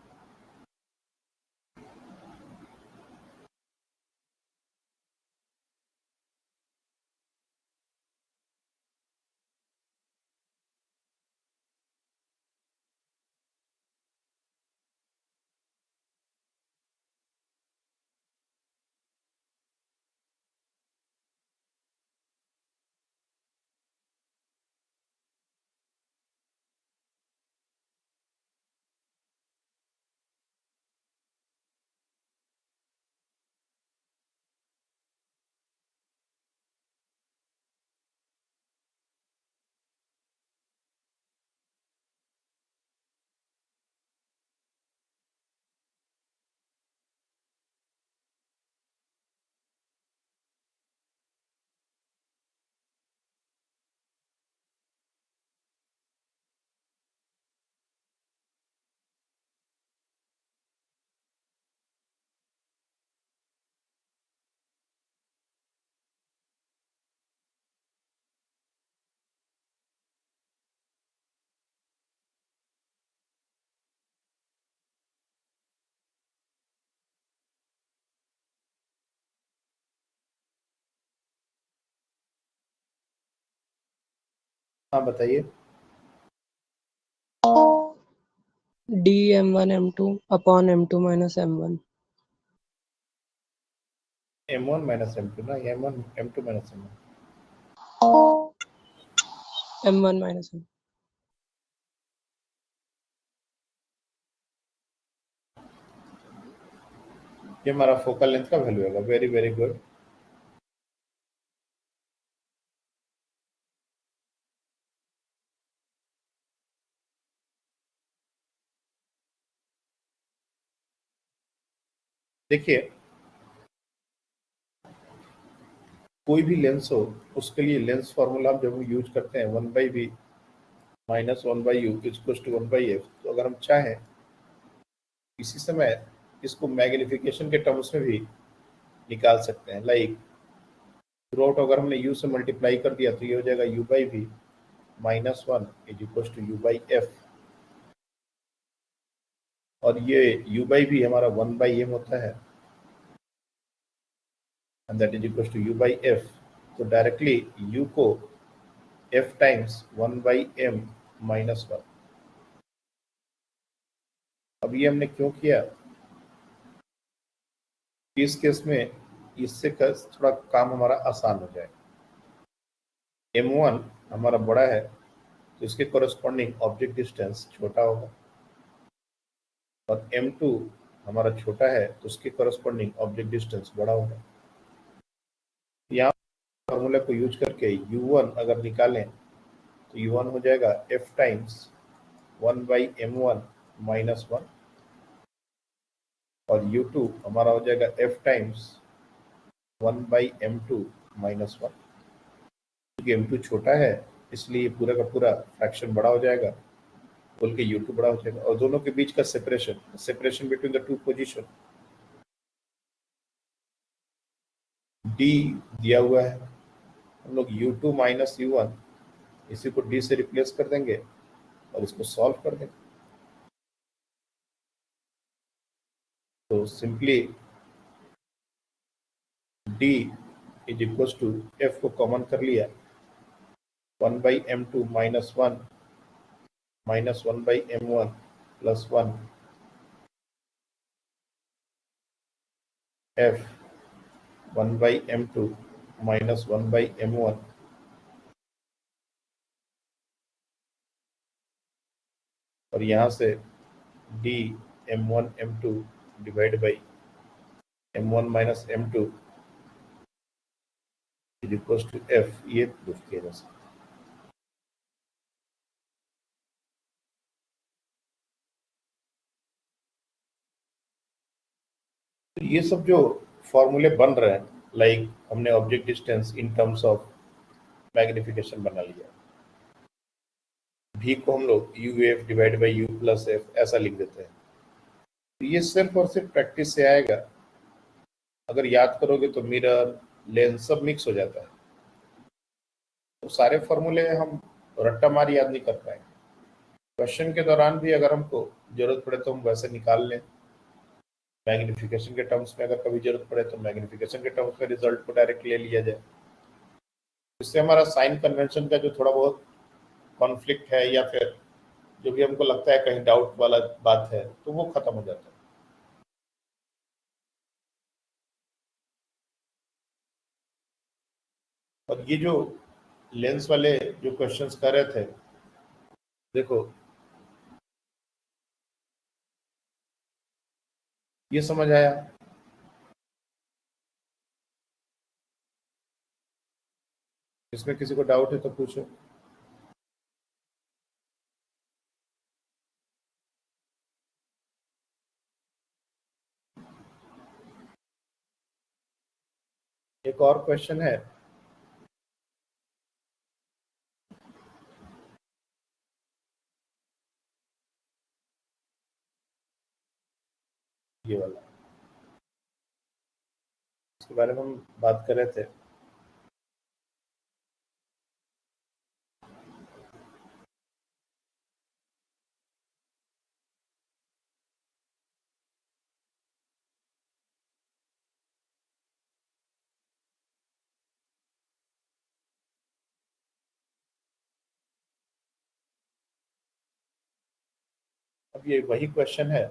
हाँ बताइए। D m1 m2 upon m2 minus m1. m1 minus m2 ना, m1 m2 minus m1। m1 minus m. ये हमारा फोकल लेंथ का वैल्यू होगा। Very very good. देखिए, कोई भी लेंस हो उसके लिए लेंस फॉर्मूला जब हम यूज करते हैं 1/v minus 1/u equal to 1/f। तो अगर हम चाहें इसी समय इसको मैग्निफिकेशन के टर्म्स में भी निकाल सकते हैं। लाइक थ्रू आउट अगर हमने u से मल्टीप्लाई कर दिया तो ये हो जाएगा u/v minus 1 is equal to u/f, और ये u/v हमारा 1/m होता है and that is equal to u/f। तो डायरेक्टली u को f टाइम्स 1/m माइनस 1। अब ये हमने क्यों किया? इस केस में इससे थोड़ा काम हमारा आसान हो जाए। m1 हमारा बड़ा है तो इसके कोरस्पॉन्डिंग ऑब्जेक्ट डिस्टेंस छोटा होगा, और m2 हमारा छोटा है तो उसके कोरस्पॉन्डिंग ऑब्जेक्ट डिस्टेंस बड़ा होगा। यहाँ फॉर्मूला को यूज करके u1 अगर निकालें तो u1 हो जाएगा f टाइम्स 1/m1 माइनस 1, और u2 हमारा हो जाएगा f टाइम्स 1/m2 माइनस 1। क्योंकि m2 छोटा है इसलिए पूरा का पूरा फ्रैक्शन बड़ा हो जाएगा, बोल के u2 बड़ा हो जाएगा। और दोनों के बीच का separation between the two position d दिया हुआ है। हम लोग u2 माइनस u1 इसी को d से रिप्लेस कर देंगे और इसको सॉल्व कर देंगे। तो simply d is equal to f को कॉमन कर लिया 1/m2 minus 1 minus 1/m1 plus 1 f 1/m2 minus 1/m1, और यहाँ से d m1 m2 divide by m1 minus m2 is equal to f, ये प्रूफ किया जा सकता है। तो ये सब जो फॉर्मूले बन रहे हैं, लाइक हमने object distance in terms of magnification बना लिया, v को हम लोग uf divide by u plus f ऐसा लिख देते हैं। तो ये सिर्फ और सिर्फ प्रैक्टिस से आएगा। अगर याद करोगे तो मिरर लेंस सब मिक्स हो जाता है, तो सारे फॉर्मूले हम रट्टा मार याद नहीं कर पाएंगे। क्वेश्चन के दौरान भी अगर हमको जरूरत पड़े तो हम वैसे निकाल लें। मैग्निफिकेशन के टर्म्स में अगर कभी जरूरत पड़े तो मैग्निफिकेशन के टर्म्स में रिजल्ट को डायरेक्ट ले लिया जाए। इससे हमारा साइन कन्वेंशन का जो थोड़ा बहुत कॉन्फ्लिक्ट है या फिर जो भी हमको लगता है कहीं डाउट वाला बात है तो वो खत्म हो जाता है। और ये जो लेंस वाले जो क्वेश्चंस कर रहे थे, देखो ये समझ आया? इसमें किसी को डाउट है तो पूछो। एक और क्वेश्चन है, ये वाला, इसके बारे में हम बात कर रहे थे। अब ये वही क्वेश्चन है,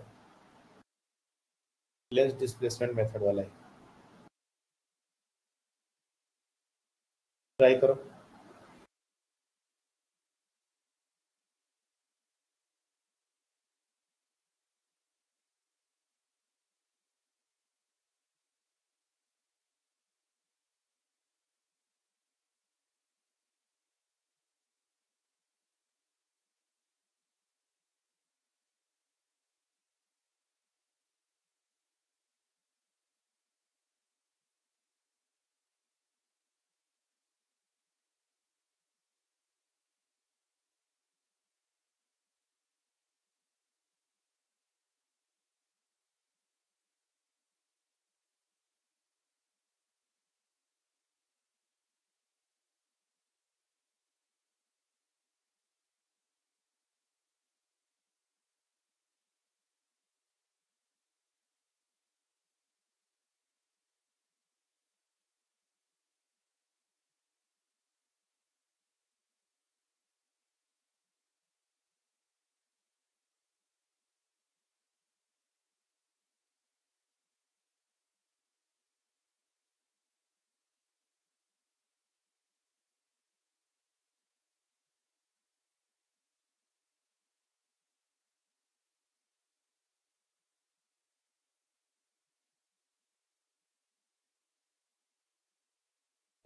लेस डिस्प्लेसमेंट मेथड वाला है, ट्राई करो।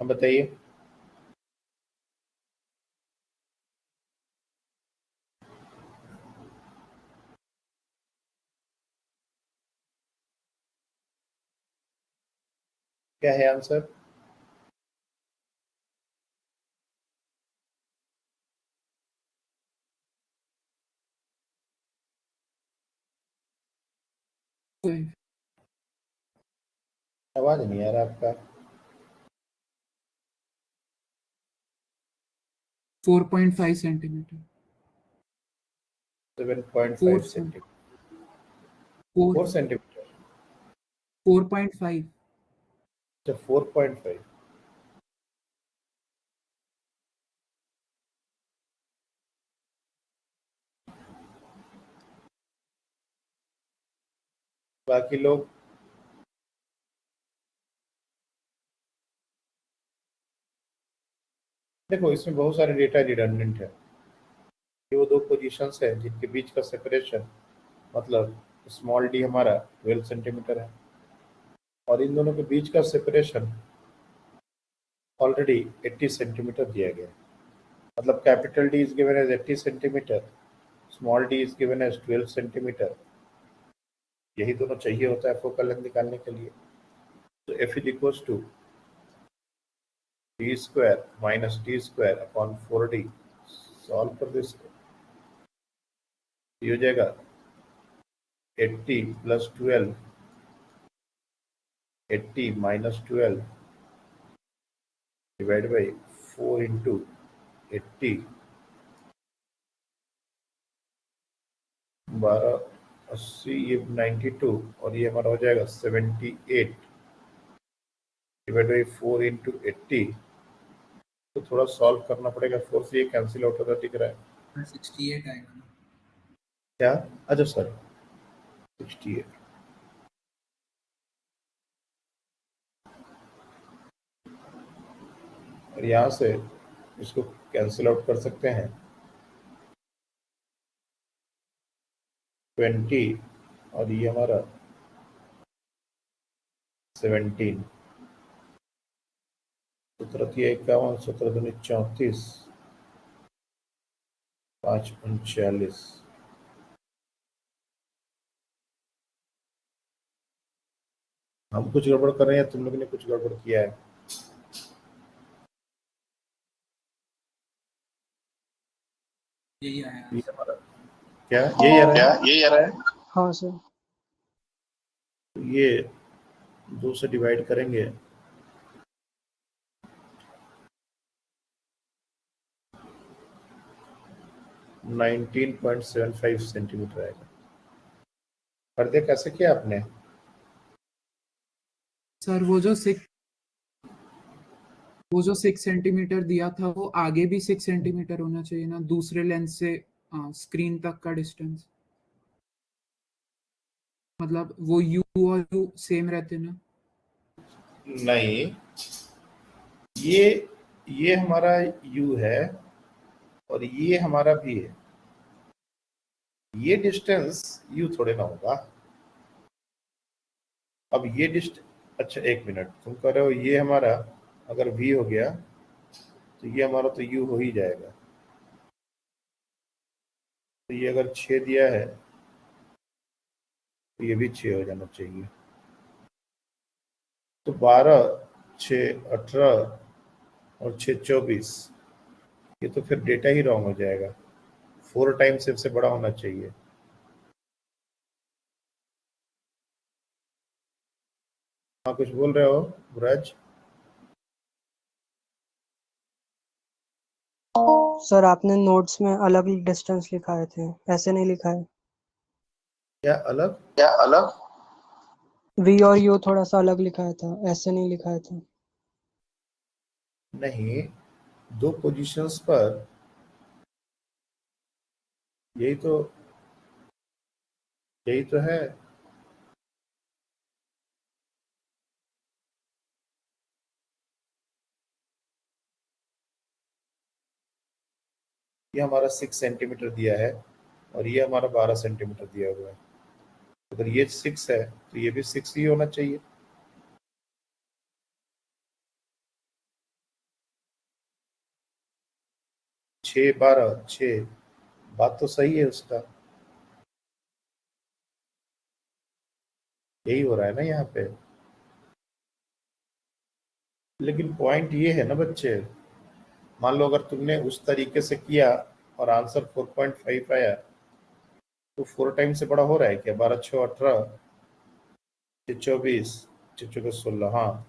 अब बताइए। क्या है आंसर? आवाज नहीं आ रहा आपका। 4.5 सेंटीमीटर। 7.5 सेंटीमीटर। 4 सेंटीमीटर। 4.5। अच्छा 4.5। बाकी लोग देखो, इसमें बहुत सारे डेटा रिडंडेंट है। ये वो दो पोजीशंस है जिनके बीच का सेपरेशन, मतलब स्मॉल डी हमारा 12 सेंटीमीटर है और इन दोनों के बीच का सेपरेशन ऑलरेडी 80 सेंटीमीटर दिया गया है। मतलब capital d is given as 80 centimetre, small d is given as 12 centimetre. यही दोनों चाहिए होता है फोकल लेंथ निकालने के लिए। तो f is equals to d square minus d square upon 4d। Solve कर दो इसको, ये हो जाएगा 80 plus 12, 80 minus 12 divide by 4 into 80, 1280, ये 92 और ये हमारा हो जाएगा 78 डिवाइड बाई 4 इंटू 80। तो थोड़ा सॉल्व करना पड़ेगा, 4 से ये कैंसिल आउट होता दिख रहा है। 68 आएगा ना? क्या? अच्छा सर 68। और यहाँ से इसको कैंसिल आउट कर सकते हैं, 20 और ये हमारा 17, 17 51, 17 दूनी 34, 5 39। हम कुछ गड़बड़ कर रहे हैं, तुम लोगों ने कुछ गड़बड़ किया है। यही आया। ये हमारा क्या यही आ रहा है? यही आ रहा है। हाँ सर। ये 2 से डिवाइड करेंगे, (19.75 सेंटीमीटर आएगा। पर्दे कैसे किया आपने? सर वो जो 6 सेंटीमीटर दिया था वो आगे भी 6 सेंटीमीटर होना चाहिए ना, दूसरे लेंस से स्क्रीन तक का डिस्टेंस। मतलब वो u और u सेम रहते ना? नहीं, ये हमारा u है और ये हमारा v है। ये डिस्टेंस u थोड़े ना होगा। अब ये अच्छा एक मिनट, तुम कह रहे हो ये हमारा अगर v हो गया तो ये हमारा तो u हो ही जाएगा। तो ये अगर 6 दिया है तो ये भी 6 हो जाना चाहिए। तो 12, 6, 18 और 6, 24। ये तो फिर डेटा ही रॉन्ग हो जाएगा। 4 टाइम्स से बड़ा होना चाहिए। हाँ, कुछ बोल रहे हो ब्रज? सर आपने नोट्स में अलग डिस्टेंस लिखाए थे, ऐसे नहीं लिखा है। क्या अलग? v और u थोड़ा सा अलग लिखाया था, ऐसे नहीं लिखाया था। नहीं, 2 पोजीशंस पर यही तो है। ये हमारा 6 सेंटीमीटर दिया है और ये हमारा 12 सेंटीमीटर दिया हुआ है। अगर ये 6 है तो ये भी 6 ही होना चाहिए। छः 12 6, बात तो सही है उसका। यही हो रहा है ना यहाँ पे। लेकिन पॉइंट ये है ना बच्चे, मान लो अगर तुमने उस तरीके से किया और आंसर 4.5 आया तो 4 टाइम से बड़ा हो रहा है क्या? 12, 6, 18, 6, 24, 6, 4, 16। हाँ,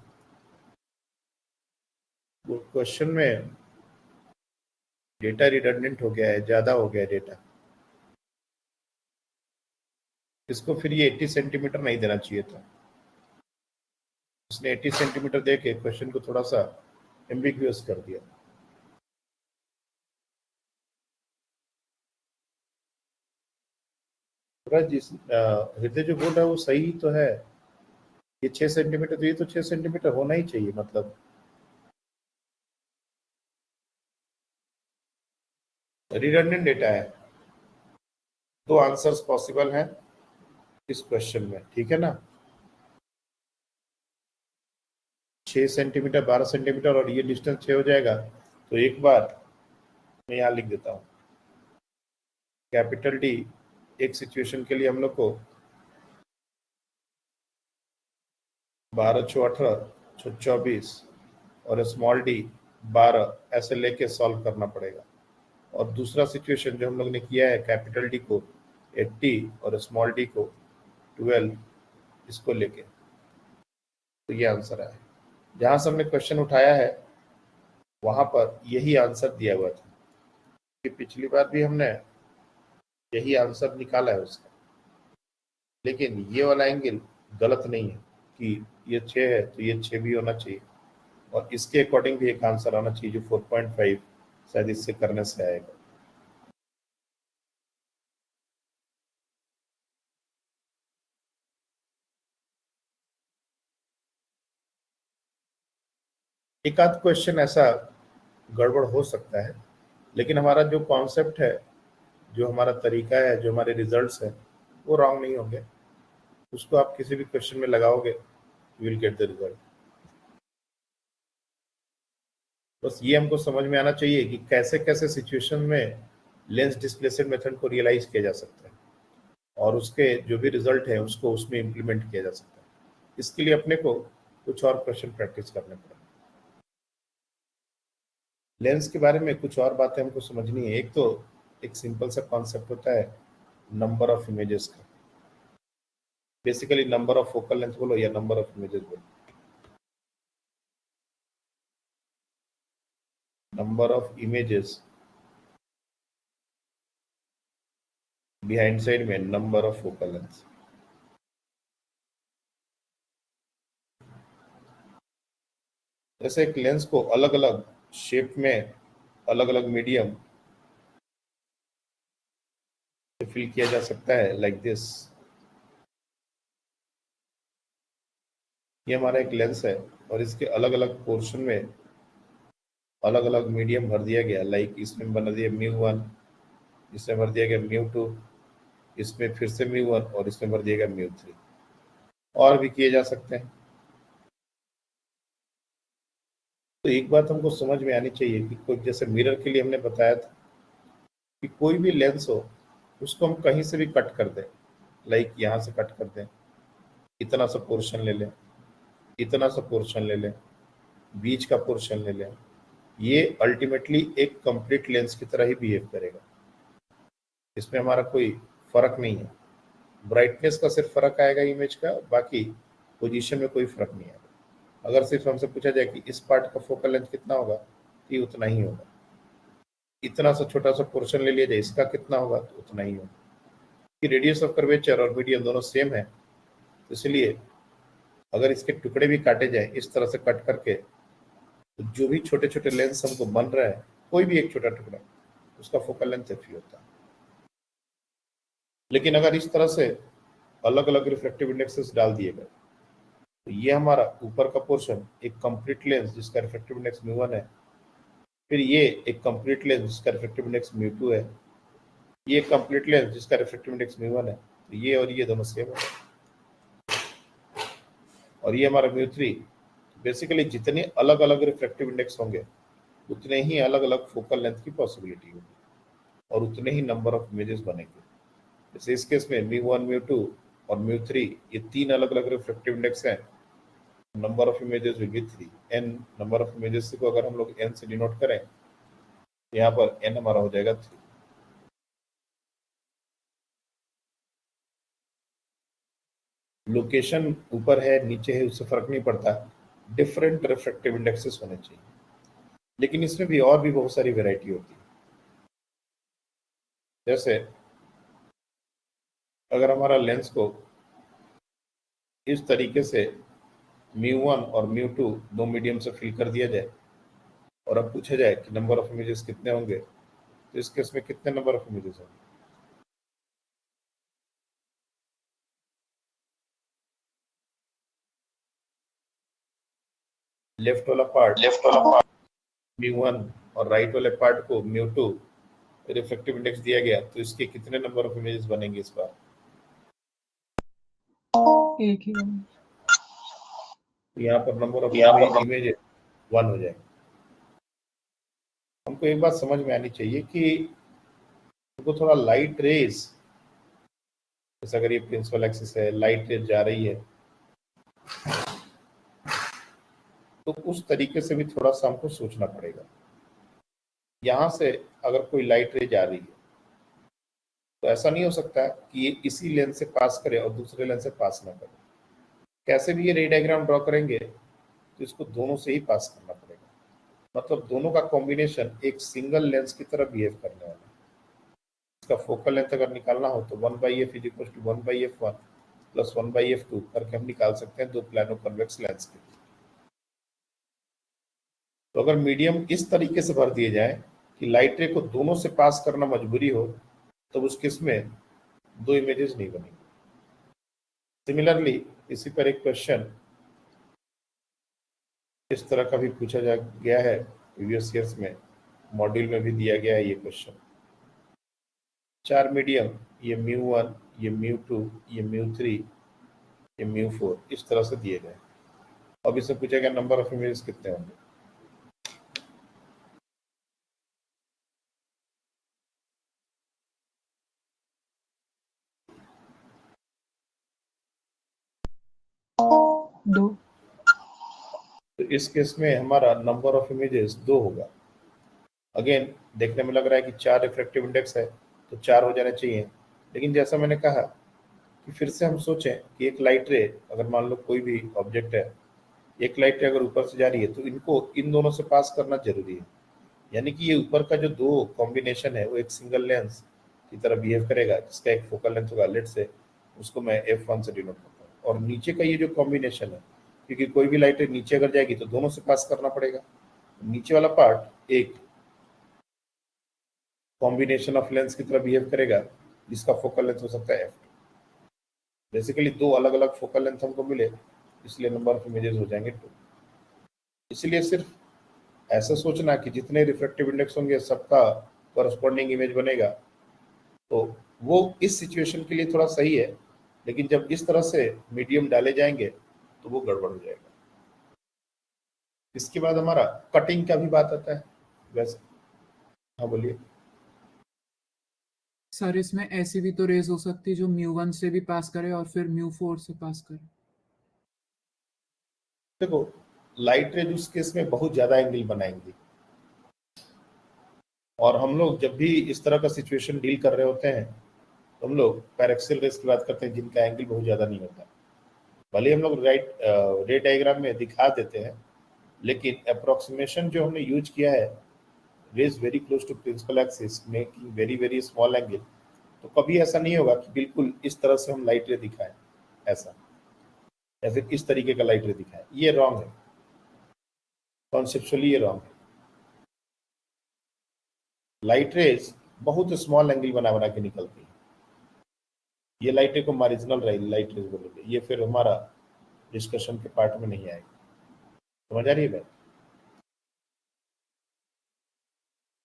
वो क्वेश्चन में डेटा रिडंडेंट हो गया है, ज्यादा हो गया है डेटा। इसको फिर ये 80 सेंटीमीटर नहीं देना चाहिए था। उसने 80 सेंटीमीटर दे के क्वेश्चन को थोड़ा सा एम्बिग्यूअस कर दिया। हृदय जो बोल रहा है वो सही तो है। ये 6 सेंटीमीटर, तो ये तो 6 सेंटीमीटर होना ही चाहिए। मतलब रिडंडेंट डेटा है। 2 आंसर्स पॉसिबल हैं इस क्वेश्चन में, ठीक है ना? 6 सेंटीमीटर, 12 सेंटीमीटर और ये डिस्टेंस 6 हो जाएगा। तो एक बार मैं यहाँ लिख देता हूँ, कैपिटल डी एक सिचुएशन के लिए हम लोग को 12, 6, 18, 6, 24 और स्मॉल डी 12 ऐसे लेके सॉल्व करना पड़ेगा। और दूसरा सिचुएशन जो हम लोग ने किया है, कैपिटल डी को 80 और स्मॉल डी को 12, इसको लेके, तो ये आंसर है। जहां से हमने क्वेश्चन उठाया है वहां पर यही आंसर दिया हुआ था कि पिछली बार भी हमने यही आंसर निकाला है उसका। लेकिन ये वाला एंगल गलत नहीं है कि ये 6 है तो ये 6 भी होना चाहिए और इसके अकॉर्डिंग भी एक आंसर आना चाहिए जो 4.5 शायद इससे करने से आएगा। एक आध क्वेश्चन ऐसा गड़बड़ हो सकता है, लेकिन हमारा जो कॉन्सेप्ट है, जो हमारा तरीका है, जो हमारे रिजल्ट्स हैं, वो रॉन्ग नहीं होंगे। उसको आप किसी भी क्वेश्चन में लगाओगे, you will get the result. बस ये हमको समझ में आना चाहिए कि कैसे कैसे सिचुएशन में लेंस डिस्प्लेसमेंट मेथड को रियलाइज किया जा सकता है और उसके जो भी रिजल्ट है उसको उसमें इम्प्लीमेंट किया जा सकता है। इसके लिए अपने को कुछ और क्वेश्चन प्रैक्टिस करने पड़ेंगे। लेंस के बारे में कुछ और बातें हमको समझनी है। एक तो एक सिंपल सा कॉन्सेप्ट होता है नंबर ऑफ इमेजेस का। Basically number of focal length बोलो या नंबर ऑफ इमेजेस बोलो। Number of images behind side में नंबर ऑफ फोकल लेंथ। जैसे एक लेंस को अलग अलग शेप में, अलग अलग मीडियम फिल किया जा सकता है, लाइक दिस। ये हमारा एक लेंस है और इसके अलग अलग पोर्शन में अलग अलग मीडियम भर दिया गया। लाइक इसमें बना दिया μ1, इसमें भर दिया गया μ2, इसमें फिर से μ1 और इसमें भर दिया गया μ3। और भी किए जा सकते हैं। तो एक बात हमको समझ में आनी चाहिए कि कोई, जैसे मिरर के लिए हमने बताया था कि कोई भी लेंस हो उसको हम कहीं से भी कट कर दें। लाइक यहाँ से कट कर दें, इतना सा पोर्शन ले लें, इतना सा पोर्शन ले लें, बीच का पोर्शन ले लें, ये अल्टीमेटली एक कंप्लीट लेंस की तरह ही बिहेव करेगा। इसमें हमारा कोई फर्क नहीं है। ब्राइटनेस का सिर्फ फर्क आएगा इमेज का, बाकी पोजीशन में कोई फर्क नहीं आएगा। अगर सिर्फ हमसे पूछा जाए कि इस पार्ट का फोकल लेंथ कितना होगा, तो ये उतना ही होगा। इतना सा छोटा सा पोर्शन ले लिया जाए, इसका कितना होगा, तो उतना ही होगा। कि रेडियस ऑफ कर्वेचर और मीडियम दोनों सेम है, तो इसलिए अगर इसके टुकड़े भी काटे जाए इस तरह से कट करके, तो जो भी छोटे छोटे लेंस हमको बन रहा है, कोई भी एक छोटा टुकड़ा, उसका फोकल लेंथ एफ होता है। लेकिन अगर इस तरह से अलग अलग रिफ्रैक्टिव इंडेक्सेस डाल दिए गए, तो ये हमारा ऊपर का पोर्शन एक कंप्लीट लेंस जिसका रिफ्रैक्टिव इंडेक्स μ1 है, फिर ये एक कंप्लीट लेंस जिसका रिफ्रैक्टिव इंडेक्स μ2 है, ये कंप्लीट लेंस जिसका रिफ्रैक्टिव इंडेक्स μ1 है, तो ये और ये दोनों सेम है। और ये हमारा μ3। बेसिकली जितने अलग अलग रिफ्रैक्टिव इंडेक्स होंगे उतने ही अलग अलग फोकल लेंथ की पॉसिबिलिटी होगी और उतने ही नंबर ऑफ इमेजेस बनेंगे। जैसे इस केस में μ1, μ2 और μ3 ये तीन अलग अलग रिफ्रैक्टिव इंडेक्स हैं। Number of images will be 3। n number of images को अगर हम लोग n से डिनोट करें, यहाँ पर n हमारा हो जाएगा 3। लोकेशन ऊपर है नीचे है उससे फर्क नहीं पड़ता, डिफरेंट रिफ्रैक्टिव इंडेक्सेस होने चाहिए। लेकिन इसमें भी और भी बहुत सारी वैरायटी होती है। जैसे अगर हमारा लेंस को इस तरीके से μ1 और μ2 दो मीडियम से फिल कर दिया जाए और अब पूछा जाए कि नंबर ऑफ इमेजेस कितने होंगे, तो इस केस में कितने नंबर ऑफ इमेजेस होंगे? लेफ्ट वाला पार्ट μ1 और राइट वाले पार्ट को μ2 रिफ्रैक्टिव इंडेक्स दिया गया, तो इसके कितने नंबर ऑफ इमेजेस बनेंगे इस बार? एक ही होगा। यहाँ पर नंबर ऑफ इमेज 1 हो जाएगा। हमको एक बात समझ में आनी चाहिए कि हमको थोड़ा लाइट रेस, जैसे अगर ये प्रिंसिपल एक्सिस है, लाइट रेस जा रही है, तो उस तरीके से भी थोड़ा सा हमको सोचना पड़ेगा। यहाँ से अगर कोई लाइट रे जा रही है तो ऐसा नहीं हो सकता कि ये इसी लेंस से पास करे और दूसरे लेंस से पास ना करे। कैसे भी ये रे डायग्राम ड्रॉ करेंगे तो इसको दोनों से ही पास करना पड़ेगा। मतलब दोनों का कॉम्बिनेशन एक सिंगल लेंस की तरह बिहेव करने वाला है। इसका फोकल लेंथ अगर निकालना हो तो 1/f = 1/f1 + 1/f2 करके हम निकाल सकते हैं दो प्लानो कन्वेक्स लेंस के। तो अगर मीडियम इस तरीके से भर दिए जाए कि लाइट रे को दोनों से पास करना मजबूरी हो, तो उस केस में दो इमेजेस नहीं बनेंगी। सिमिलरली इसी पर एक क्वेश्चन इस तरह का भी पूछा जा गया है प्रीवियस ईयर्स में, मॉड्यूल में भी दिया गया है ये क्वेश्चन। 4 मीडियम, ये μ1, ये μ2, ये μ3, ये μ4 इस तरह से दिए गए। अब इससे पूछा गया नंबर ऑफ इमेजेस कितने होंगे। दो। तो इस केस में हमारा नंबर ऑफ इमेजेस 2 होगा। अगेन देखने में लग रहा है कि 4 रिफ्रैक्टिव इंडेक्स है तो 4 हो जाने चाहिए। लेकिन जैसा मैंने कहा कि फिर से हम सोचें कि एक लाइट रे, अगर मान लो कोई भी ऑब्जेक्ट है, एक लाइट रे अगर ऊपर से जा रही है तो इनको इन दोनों से पास करना जरूरी है। यानी कि ये ऊपर का जो दो कॉम्बिनेशन है वो एक सिंगल लेंस की तरह बिहेव करेगा जिसका एक फोकल लेंथ होगा, लेट से उसको मैं f1 से डिनोट करता हूँ। और नीचे का ये जो कॉम्बिनेशन है, क्योंकि कोई भी लाइट रे नीचे अगर जाएगी तो दोनों से पास करना पड़ेगा, नीचे वाला पार्ट एक कॉम्बिनेशन ऑफ लेंस की तरह बिहेव करेगा जिसका फोकल लेंथ हो सकता है f2। बेसिकली दो अलग अलग फोकल लेंथ हमको मिले इसलिए नंबर ऑफ इमेजेस हो जाएंगे 2। इसलिए सिर्फ ऐसा सोचना कि जितने रिफ्रैक्टिव इंडेक्स होंगे सबका कॉरस्पॉन्डिंग इमेज बनेगा, तो वो इस सिचुएशन के लिए थोड़ा सही है, लेकिन जब इस तरह से मीडियम डाले जाएंगे तो वो गड़बड़ हो जाएगा। इसके बाद हमारा कटिंग का भी बात आता है वैसे। हाँ बोलिए। सर इसमें ऐसी भी तो रेज हो सकती है जो μ1 से भी पास करे और फिर μ4 से पास करे। देखो, लाइट रेज उस केस में बहुत ज्यादा एंगल बनाएंगी, और हम लोग जब भी इस तरह का सिचुएशन डील कर रहे होते हैं तो हम लोग पैरेक्सिल रेज की बात करते हैं जिनका एंगल बहुत ज्यादा नहीं होता। भले हम लोग रे डायग्राम में दिखा देते हैं, लेकिन अप्रोक्सीमेशन जो हमने यूज किया है, rays very close to principal axis making very very small angle, तो कभी ऐसा नहीं होगा कि बिल्कुल इस तरह से हम लाइट रे दिखाएं ऐसा, या फिर इस तरीके का लाइट रे दिखाएं। ये रॉन्ग है, कॉन्सेप्चुअली ये रॉन्ग है। लाइट रेज बहुत स्मॉल एंगल बना बना के निकलती है। ये लाइट रे को मार्जिनल लाइट रेज बोलेंगे, ये फिर हमारा डिस्कशन के पार्ट में नहीं आएगा। समझ आ रही है बात?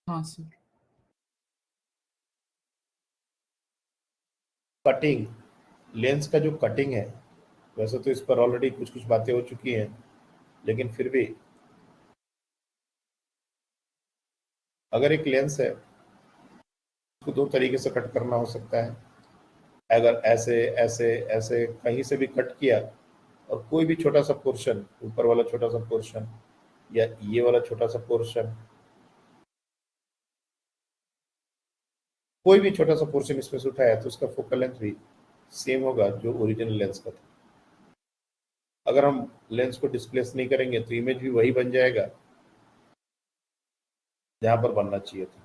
हाँ सर। कटिंग, लेंस का जो कटिंग है, वैसे तो इस पर ऑलरेडी कुछ कुछ बातें हो चुकी हैं, लेकिन फिर भी अगर एक लेंस है उसको दो तरीके से कट करना हो सकता है। अगर ऐसे ऐसे ऐसे कहीं से भी कट किया और कोई भी छोटा सा पोर्शन, ऊपर वाला छोटा सा पोर्शन या ये वाला छोटा सा पोर्शन, कोई भी छोटा सा पोर्शन इसमें से उठाया तो उसका फोकल लेंथ भी सेम होगा जो ओरिजिनल लेंस का था। अगर हम लेंस को डिस्प्लेस नहीं करेंगे तो इमेज भी वही बन जाएगा जहां पर बनना चाहिए था।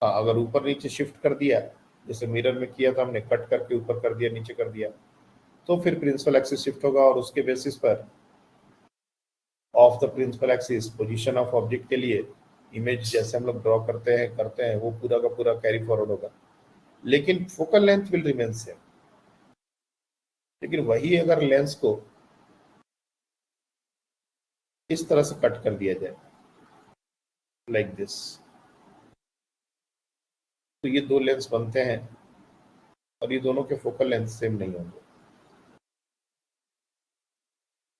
हाँ, अगर ऊपर नीचे शिफ्ट कर दिया, जैसे मिरर में किया था हमने, कट करके ऊपर कर दिया नीचे कर दिया, तो फिर प्रिंसिपल एक्सिस शिफ्ट होगा और उसके बेसिस पर off the principal axis position of object के लिए इमेज जैसे हम लोग ड्रॉ करते हैं वो पूरा का पूरा कैरी फॉरवर्ड होगा, लेकिन focal length will remain same. लेकिन वही अगर लेंस को इस तरह से कट कर दिया जाए लाइक दिस, तो ये दो लेंस बनते हैं और ये दोनों के फोकल लेंथ सेम नहीं होंगे।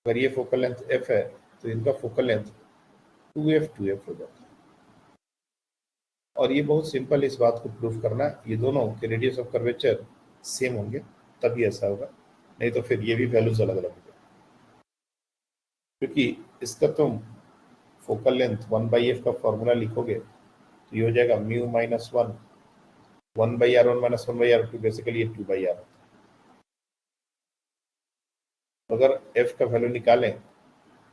अगर ये फोकल लेंथ f है तो इनका फोकल लेंथ 2f हो जाता है। और ये बहुत सिंपल, इस बात को प्रूफ करना, ये दोनों के रेडियस ऑफ कर्वेचर सेम होंगे तभी ऐसा होगा, नहीं तो फिर ये भी वैल्यूज अलग अलग होंगे। क्योंकि इसका तुम फोकल लेंथ 1/f का फॉर्मूला लिखोगे तो ये हो जाएगा mu minus 1 1/r1 minus 1/r2, basically ये 2/r होता है। अगर f का वैल्यू निकालें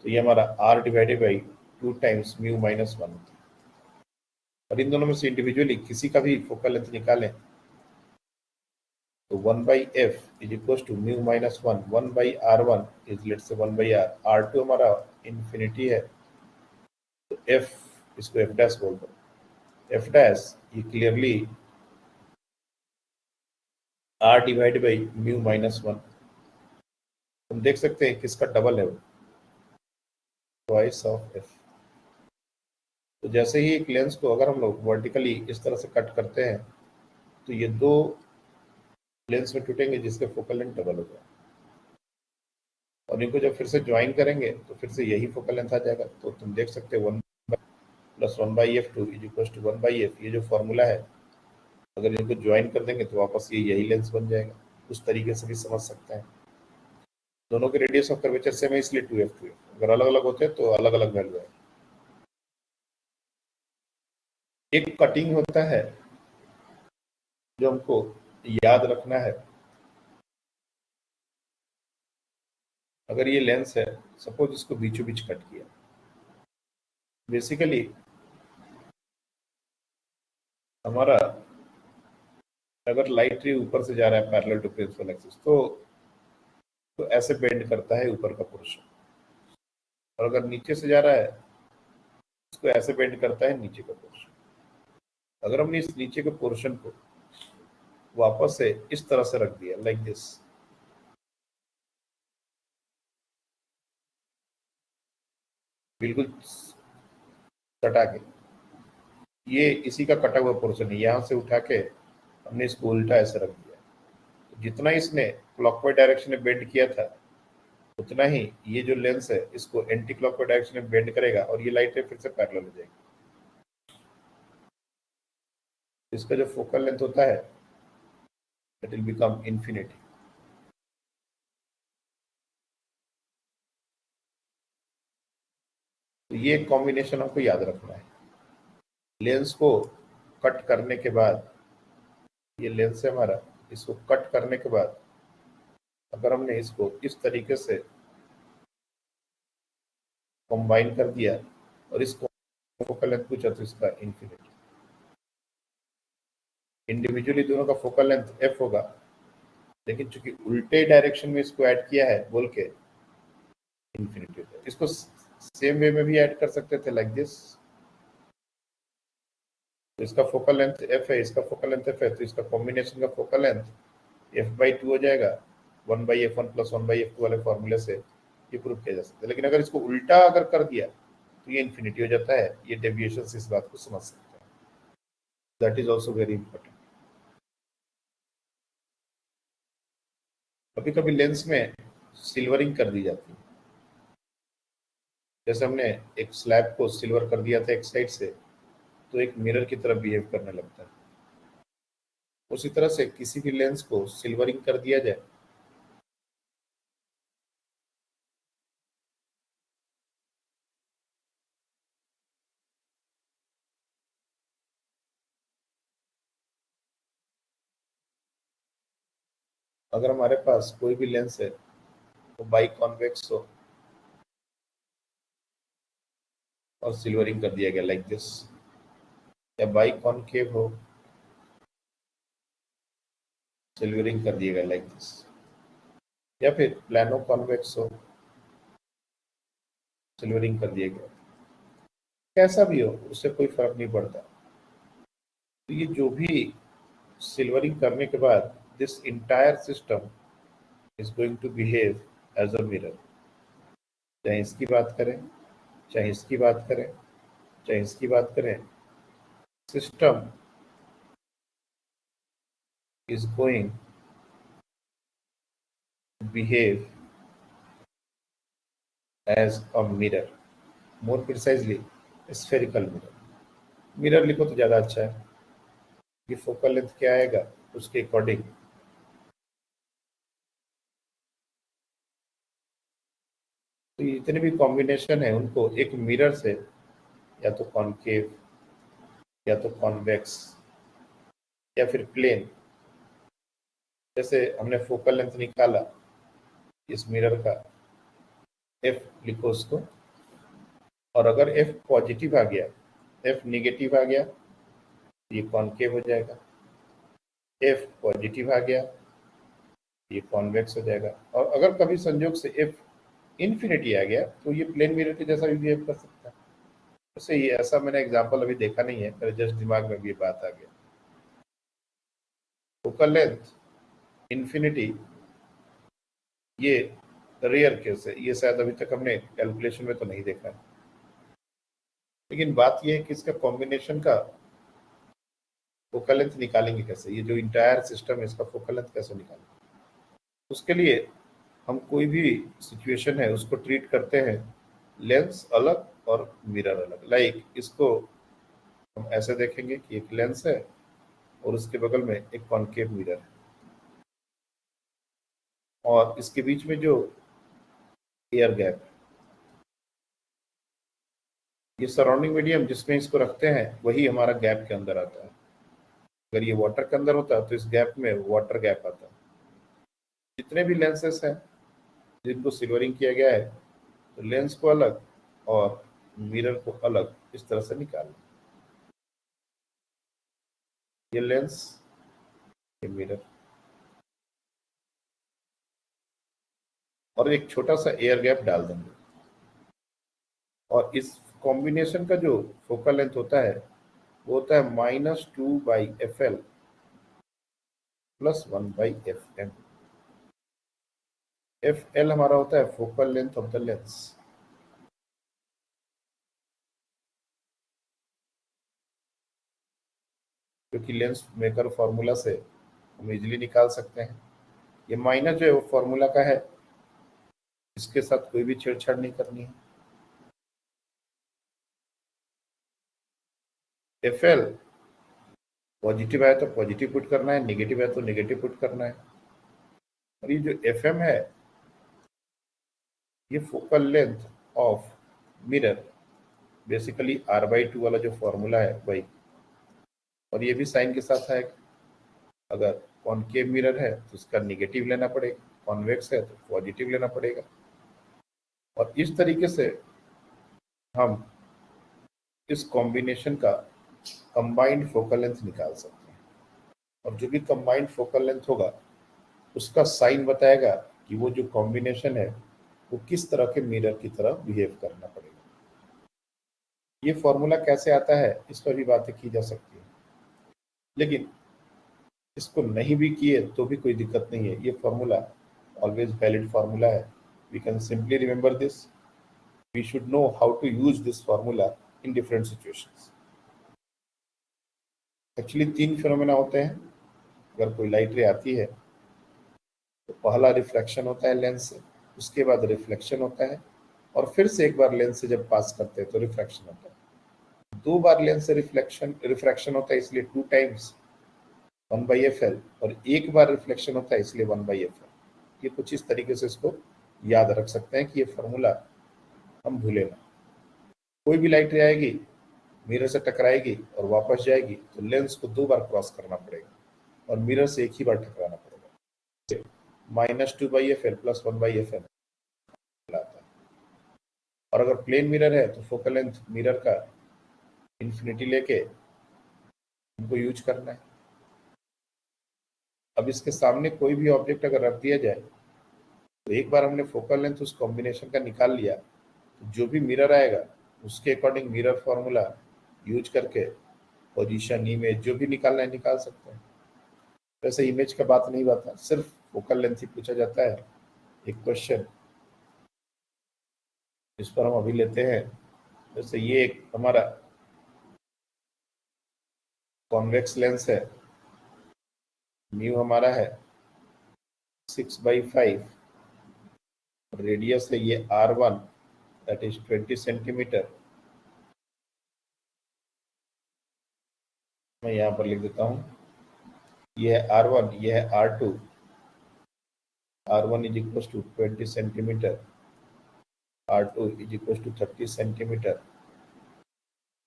तो ये हमारा r divided by 2 times mu minus 1 होता है। और इन दोनों में से इंडिविजुअली किसी का भी फोकल लेंथ निकालें तो 1/f is equal to mu minus 1 1/r1 is let's say 1/r, r2 हमारा इन्फिनिटी है तो f, इसको f डैश बोल दो। f डैश ये clearly r divide by mu minus 1, हम देख सकते हैं किसका डबल है वो, ट्वाइस ऑफ f। तो जैसे ही एक लेंस को अगर हम लोग वर्टिकली इस तरह से कट करते हैं तो ये दो लेंस में टूटेंगे जिसके फोकल लेंथ डबल हो जाए, और इनको जब फिर से ज्वाइन करेंगे तो फिर से यही फोकल लेंथ आ जाएगा। तो तुम देख सकते हो 1 plus 1/f2 is equal to 1/f, ये जो फॉर्मूला है अगर इनको ज्वाइन कर देंगे तो वापस ये यही लेंस बन जाएगा। उस तरीके से भी समझ सकते हैं। दोनों के रेडियस ऑफ कर्वेचर सेम है इसलिए 2f, अगर अलग अलग होते तो अलग अलग वैल्यू है। एक कटिंग होता है जो हमको याद रखना है। अगर ये लेंस है, सपोज इसको बीचों बीच कट किया, बेसिकली हमारा अगर लाइट रे ऊपर से जा रहा है पैरेलल टू प्रिंसिपल एक्सिस तो ऐसे बेंड करता है ऊपर का पोर्शन, और अगर नीचे से जा रहा है इसको ऐसे बेंड करता है नीचे का पोर्शन। अगर हमने इस नीचे के पोर्शन को वापस से इस तरह से रख दिया लाइक दिस, बिल्कुल सटा के, ये इसी का कटा हुआ पोर्शन है, यहाँ से उठा के हमने इसको उल्टा ऐसे रख दिया। तो जितना इसने क्लॉकवाइज डायरेक्शन में बेंड किया था उतना ही ये जो लेंस है इसको एंटी क्लॉकवाइज डायरेक्शन में बेंड करेगा और ये लाइट फिर से पैरेलल हो जाएगी। इसका जो फोकल लेंथ होता है इट विल बिकम इन्फिनिटी। तो ये कॉम्बिनेशन हमको याद रखना है। लेंस को कट करने के बाद, ये लेंस है हमारा, इसको कट करने के बाद अगर हमने इसको इस तरीके से कंबाइन कर दिया और इसको फोकल लेंथ पूछा तो इसका इन्फिनिटी। इंडिविजुअली दोनों का फोकल लेंथ एफ होगा, लेकिन चूंकि उल्टे डायरेक्शन में इसको ऐड किया है बोल के इन्फिनिटी होगा। इसको सेम वे में भी ऐड कर सकते थे लाइक दिस। तो इसका फोकल लेंथ एफ है, इसका फोकल लेंथ एफ है, तो इसका कॉम्बिनेशन का फोकल लेंथ f/2 हो जाएगा 1/f1 + 1/f2 वाले फॉर्मूले से ये प्रूव किया जा सकता है। लेकिन अगर इसको उल्टा अगर कर दिया तो ये इन्फिनिटी हो जाता है। ये डेविएशन से इस बात को समझ सकते हैं। That is also very important. कभी कभी लेंस में सिल्वरिंग कर दी जाती है, जैसे हमने एक स्लैब को सिल्वर कर दिया था एक साइड से, तो एक मिरर की तरह बिहेव करने लगता है। उसी तरह से किसी भी लेंस को सिल्वरिंग कर दिया जाए अगर हमारे पास कोई भी लेंस है तो बाई कॉन्वेक्स हो और सिल्वरिंग कर दिया गया लाइक दिस, या बाई कॉनकेव हो सिल्वरिंग कर दिया गया लाइक दिस, या फिर प्लानो कॉन्वेक्स हो सिल्वरिंग कर दिया गया, कैसा भी हो उससे कोई फर्क नहीं पड़ता। तो ये जो भी सिल्वरिंग करने के बाद this entire system is going to behave as a mirror. चाहे इसकी बात करें, चाहे इसकी बात करें, चाहे इसकी बात करें, system is going to behave as a mirror, more precisely spherical mirror। Mirror लिखो तो ज़्यादा अच्छा है कि फोकल लेंथ क्या आएगा उसके अकॉर्डिंग तो ये जितने भी कॉम्बिनेशन है उनको एक मिरर से या तो कॉनकेव या तो कॉन्वेक्स या फिर प्लेन, जैसे हमने फोकल लेंथ निकाला इस मिरर का एफ लिखो उसको, और अगर एफ पॉजिटिव आ गया, एफ निगेटिव आ गया तो ये कॉनकेव हो जाएगा, एफ पॉजिटिव आ गया ये कॉन्वेक्स हो जाएगा, और अगर कभी संयोग से एफ इन्फिनिटी आ गया तो ये प्लेन मिरर के जैसा भी बिहेव कर सकता है। वैसे ये ऐसा मैंने एग्जांपल अभी देखा नहीं है, मेरे जस्ट दिमाग में भी ये बात आ गया। फोकल लेंथ इन्फिनिटी ये रेयर केस है, ये शायद अभी तक हमने कैलकुलेशन में तो नहीं देखा है। लेकिन बात ये है कि इसका कॉम्बिनेशन का फोकल लेंथ निकालेंगे कैसे, ये जो इंटायर सिस्टम है इसका फोकल लेंथ कैसे निकालेंगे। उसके लिए हम कोई भी सिचुएशन है उसको ट्रीट करते हैं लेंस अलग और मिरर अलग। लाइक इसको हम ऐसे देखेंगे कि एक लेंस है और उसके बगल में एक कॉनकेव मिरर है, और इसके बीच में जो एयर गैप, ये सराउंडिंग मीडियम जिसमें इसको रखते हैं वही हमारा गैप के अंदर आता है। अगर ये वाटर के अंदर होता तो इस गैप में वाटर गैप आता। जितने भी लेंसेस हैं जिनको सिल्वरिंग किया गया है तो लेंस को अलग और मिरर को अलग इस तरह से निकालना। ये लेंस, ये मिरर, और एक छोटा सा एयर गैप डाल देंगे, और इस कॉम्बिनेशन का जो फोकल लेंथ होता है वो होता है -2/fl + 1/fm। fl हमारा होता है focal length of the lens, क्योंकि लेंस मेकर फॉर्मूला से हम इजीली निकाल सकते हैं। ये माइनस जो है वो फॉर्मूला का है, इसके साथ कोई भी छेड़छाड़ नहीं करनी है। एफ एल पॉजिटिव है तो पॉजिटिव पुट करना है, नेगेटिव है तो नेगेटिव पुट करना है। और ये जो एफ एम है ये focal length of mirror, basically R/2 वाला जो फॉर्मूला है वही। और ये भी साइन के साथ है, अगर कॉनकेव मिरर है तो उसका निगेटिव लेना पड़ेगा, कॉन्वेक्स है तो पॉजिटिव लेना पड़ेगा। और इस तरीके से हम इस कॉम्बिनेशन का कंबाइंड फोकल लेंथ निकाल सकते हैं। और जो भी कंबाइंड फोकल लेंथ होगा उसका साइन बताएगा कि वो जो कॉम्बिनेशन है वो किस तरह के मिरर की तरह बिहेव करना पड़ेगा। ये फॉर्मूला कैसे आता है इस पर भी बातें की जा सकती है, लेकिन इसको नहीं भी किए तो भी कोई दिक्कत नहीं है। ये फॉर्मूला ऑलवेज वैलिड फॉर्मूला है। We can simply remember this. We should know how to use this formula in different situations. Actually 3 phenomena होते हैं। अगर कोई लाइट रे आती है तो पहला रिफ्लेक्शन होता है लेंस से, उसके बाद रिफ्लेक्शन होता है, और फिर से एक बार लेंस से जब पास करते हैं तो रिफ्रैक्शन होता है। 2 बार लेंस से रिफ्रैक्शन होता है, इसलिए 2 टाइम्स 1/FL, और एक बार रिफ्लेक्शन होता है इसलिए 1/FL। ये कुछ इस तरीके से इसको याद रख सकते हैं कि ये फॉर्मूला हम भूले ना। कोई भी लाइट रे आएगी, मिरर से टकराएगी और वापस जाएगी तो लेंस को 2 बार क्रॉस करना पड़ेगा और मिरर से एक ही बार टकराना पड़ेगा। -2/FL + 1/FL आता है। और अगर प्लेन मिरर है तो फोकल लेंथ मिरर का इन्फिनिटी लेके हमको यूज करना है। अब इसके सामने कोई भी ऑब्जेक्ट अगर रख दिया जाए तो एक बार हमने फोकल लेंथ उस कॉम्बिनेशन का निकाल लिया तो जो भी मिरर आएगा उसके अकॉर्डिंग मिरर फॉर्मूला यूज करके पोजीशन, इमेज जो भी निकालना है निकाल सकते हैं। वैसे इमेज का बात नहीं आता, सिर्फ फोकल लेंथ ही पूछा जाता है। एक क्वेश्चन इस पर हम अभी लेते हैं। जैसे ये एक हमारा कॉन्वेक्स लेंस है, म्यू हमारा है 6/5, रेडियस है ये R1 दैट इज 20 सेंटीमीटर। मैं यहाँ पर लिख देता हूँ, ये है R1, ये है R2। R1 is equal to 20 centimetre, R2 is equal to 30 centimetre.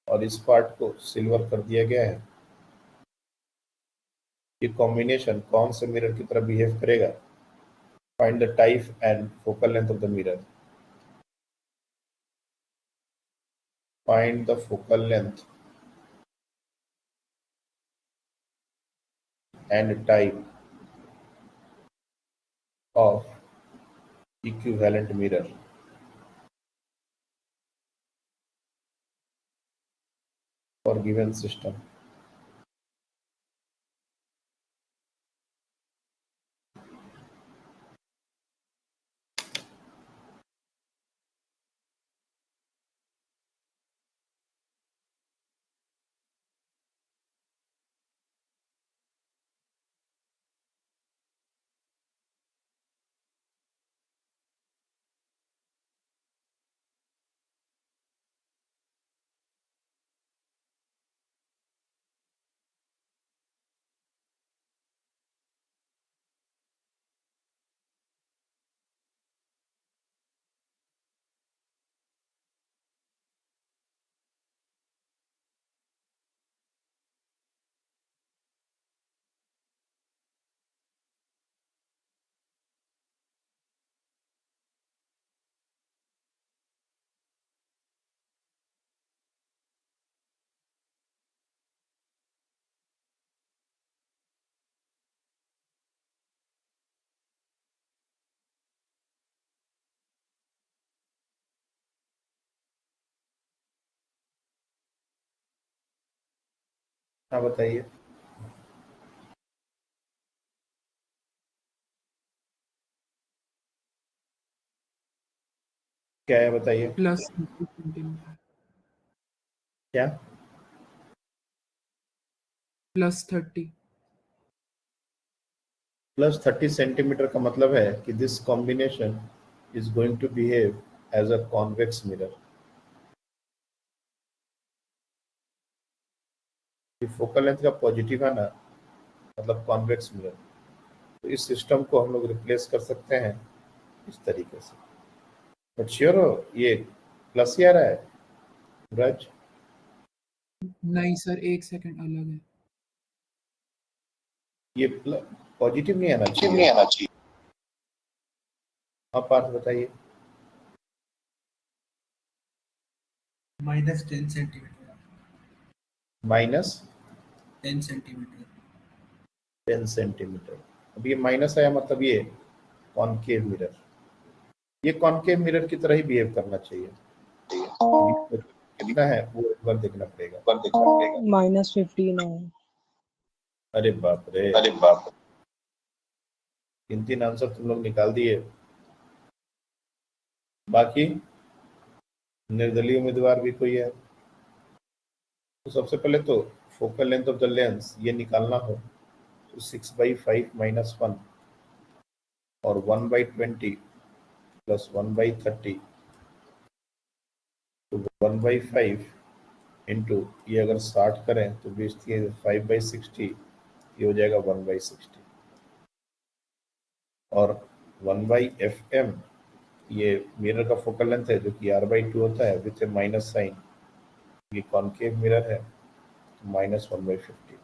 और इस पार्ट को सिल्वर कर दिया गया है। ये कॉम्बिनेशन कौन से मिरर की तरह बिहेव करेगा? Find the type and focal length of the mirror. Find the focal length and type of equivalent mirror. For given system. हाँ बताइए, क्या है बताइए। Plus 30 centimetre. क्या? +30. +30 सेंटीमीटर का मतलब है कि this combination is going to behave as a convex mirror. Focal length का पॉजिटिव है ना, मतलब कॉन्वेक्स मिरर, तो इस सिस्टम को हम लोग रिप्लेस कर सकते हैं इस तरीके से। बट श्योर हो ये प्लस ही आ रहा है ब्रज? नहीं सर, 1 सेकंड अलग है. ये पॉजिटिव नहीं आना चाहिए। आप पार्थ बताइए। -10 सेंटीमीटर। -10 सेंटीमीटर। सेंटीमीटर। अब ये माइनस आया मतलब ये कॉनकेव मिरर, ये कॉनकेव मिरर की तरह ही बिहेव करना चाहिए। कितना है वो एक बार देखना पड़ेगा। -15 है। अरे बाप रे, 3 आंसर तुम लोग निकाल दिए। बाकी निर्दलीय उम्मीदवार भी कोई है? तो सबसे पहले तो focal length of the lens ये निकालना हो तो 6/5 - 1 और 1/20 + 1/30 तो 1/5 इंटू ये अगर 60 करें तो 5/60 ये हो जाएगा 1/60 और 1/fm ये मिरर का फोकल लेंथ है जो कि r/2 होता है विथ ए माइनस साइन। ये कॉनकेव मिरर है तो -1/50।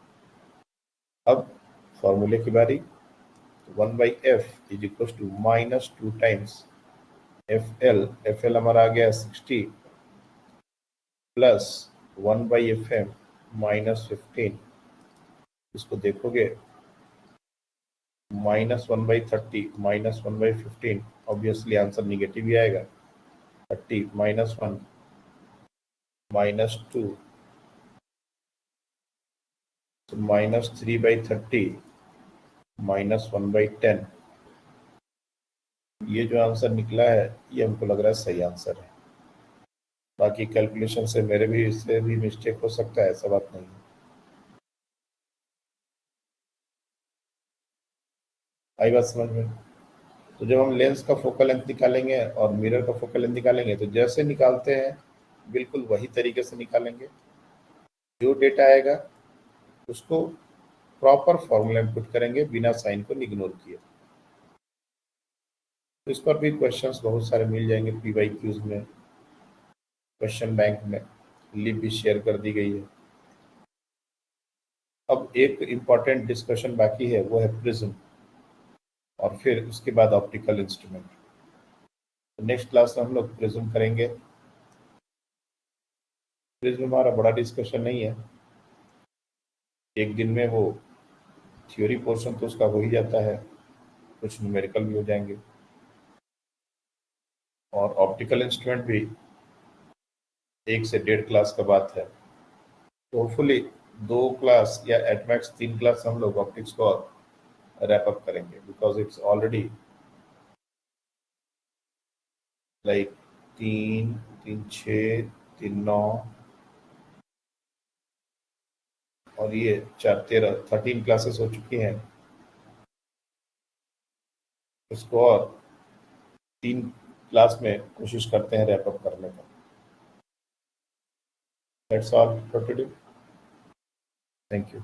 अब फॉर्मूले की बारी। 1/f is equal to -2 times FL हमारा आ गया 60 प्लस 1/fm -15। इसको देखोगे -1/30 -1/15 ऑब्वियसली आंसर निगेटिव ही आएगा। 30 - 1 -2 तो -3/30 -1/10। ये जो आंसर निकला है ये हमको लग रहा है सही आंसर है। बाकी कैलकुलेशन से मेरे भी इससे भी मिस्टेक हो सकता है, ऐसा बात नहीं है। आई बात समझ में? तो जब हम लेंस का फोकल लेंथ निकालेंगे और मिरर का फोकल लेंथ निकालेंगे तो जैसे निकालते हैं बिल्कुल वही तरीके से निकालेंगे। जो डेटा आएगा उसको प्रॉपर फॉर्मूला में पुट करेंगे बिना साइन को इग्नोर किए। तो इस पर भी क्वेश्चंस बहुत सारे मिल जाएंगे PYQs में, क्वेश्चन बैंक में लिंक भी शेयर कर दी गई है। अब एक इम्पॉर्टेंट डिस्कशन बाकी है, वो है प्रिज्म और फिर उसके बाद ऑप्टिकल इंस्ट्रूमेंट। तो नेक्स्ट क्लास में हम लोग प्रिज्म करेंगे। प्रिज्म हमारा बड़ा डिस्कशन नहीं है, एक दिन में वो थ्योरी पोर्शन तो उसका हो ही जाता है, कुछ न्यूमेरिकल भी हो जाएंगे और ऑप्टिकल इंस्ट्रूमेंट भी 1 से 1.5 क्लास का बात है। तो होपफुली 2 क्लास या एट मैक्स 3 क्लास हम लोग ऑप्टिक्स को रैप अप करेंगे बिकॉज इट्स ऑलरेडी लाइक 3 3 6 3 9 और ये 4 13 क्लासेस हो चुकी हैं। इसको और 3 क्लास में कोशिश करते हैं रैप अप करने का। That's all for today. Thank you.